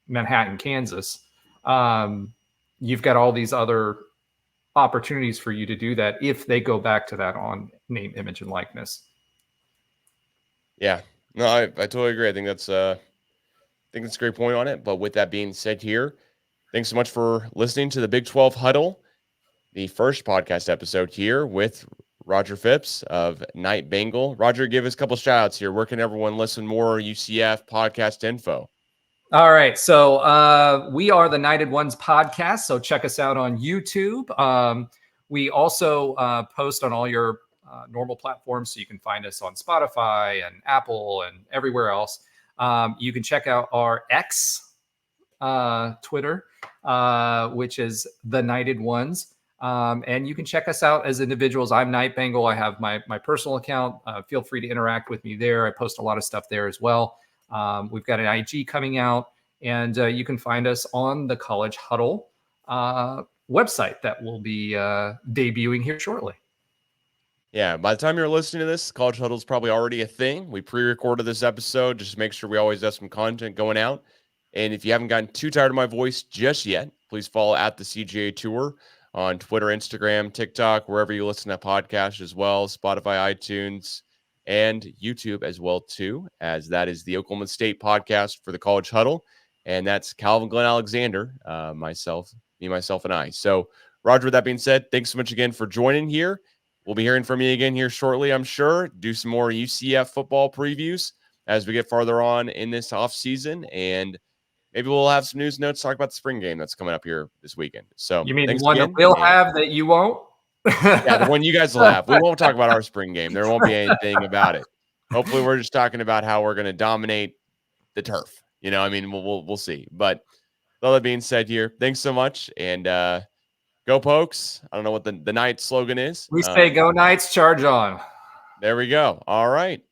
S2: Manhattan, Kansas. You've got all these other opportunities for you to do that if they go back to that on name, image, and likeness.
S1: Yeah, no, I totally agree. I think that's a great point on it. But with that being said here, thanks so much for listening to the Big 12 Huddle, the first podcast episode here with Roger Phipps of Night Bengal. Roger, give us a couple shout outs here. Where can everyone listen more UCF podcast info?
S2: All right. So we are the Knighted Ones podcast. So check us out on YouTube. We also post on all your normal platforms. So you can find us on Spotify and Apple and everywhere else. You can check out our X Twitter, which is the Knighted Ones. And you can check us out as individuals. I'm Night Bengal. I have my personal account. Feel free to interact with me there. I post a lot of stuff there as well. We've got an IG coming out, and you can find us on the College Huddle website that will be debuting here shortly.
S1: Yeah, by the time you're listening to this, College Huddle is probably already a thing. We pre-recorded this episode just to make sure we always have some content going out. And if you haven't gotten too tired of my voice just yet, please follow at the CGA Tour on Twitter, Instagram, TikTok, wherever you listen to podcasts as well, Spotify, iTunes, and YouTube as well too, as that is the Oklahoma State podcast for the College Huddle. And that's Calvin Glenn Alexander, myself, and I. So, Roger, with that being said, thanks so much again for joining here. We'll be hearing from you again here shortly, I'm sure. Do some more UCF football previews as we get farther on in this offseason. And maybe we'll have some news notes, talk about the spring game that's coming up here this weekend. So,
S2: you mean
S1: thanks
S2: the one
S1: again.
S2: That we'll have that you won't?
S1: Yeah, the one you guys will have. We won't talk about our spring game. There won't be anything about it. Hopefully, we're just talking about how we're going to dominate the turf. We'll see. But with all that being said here, thanks so much. And go Pokes. I don't know what the Knight slogan is.
S2: We say go Knights, charge on.
S1: There we go. All right.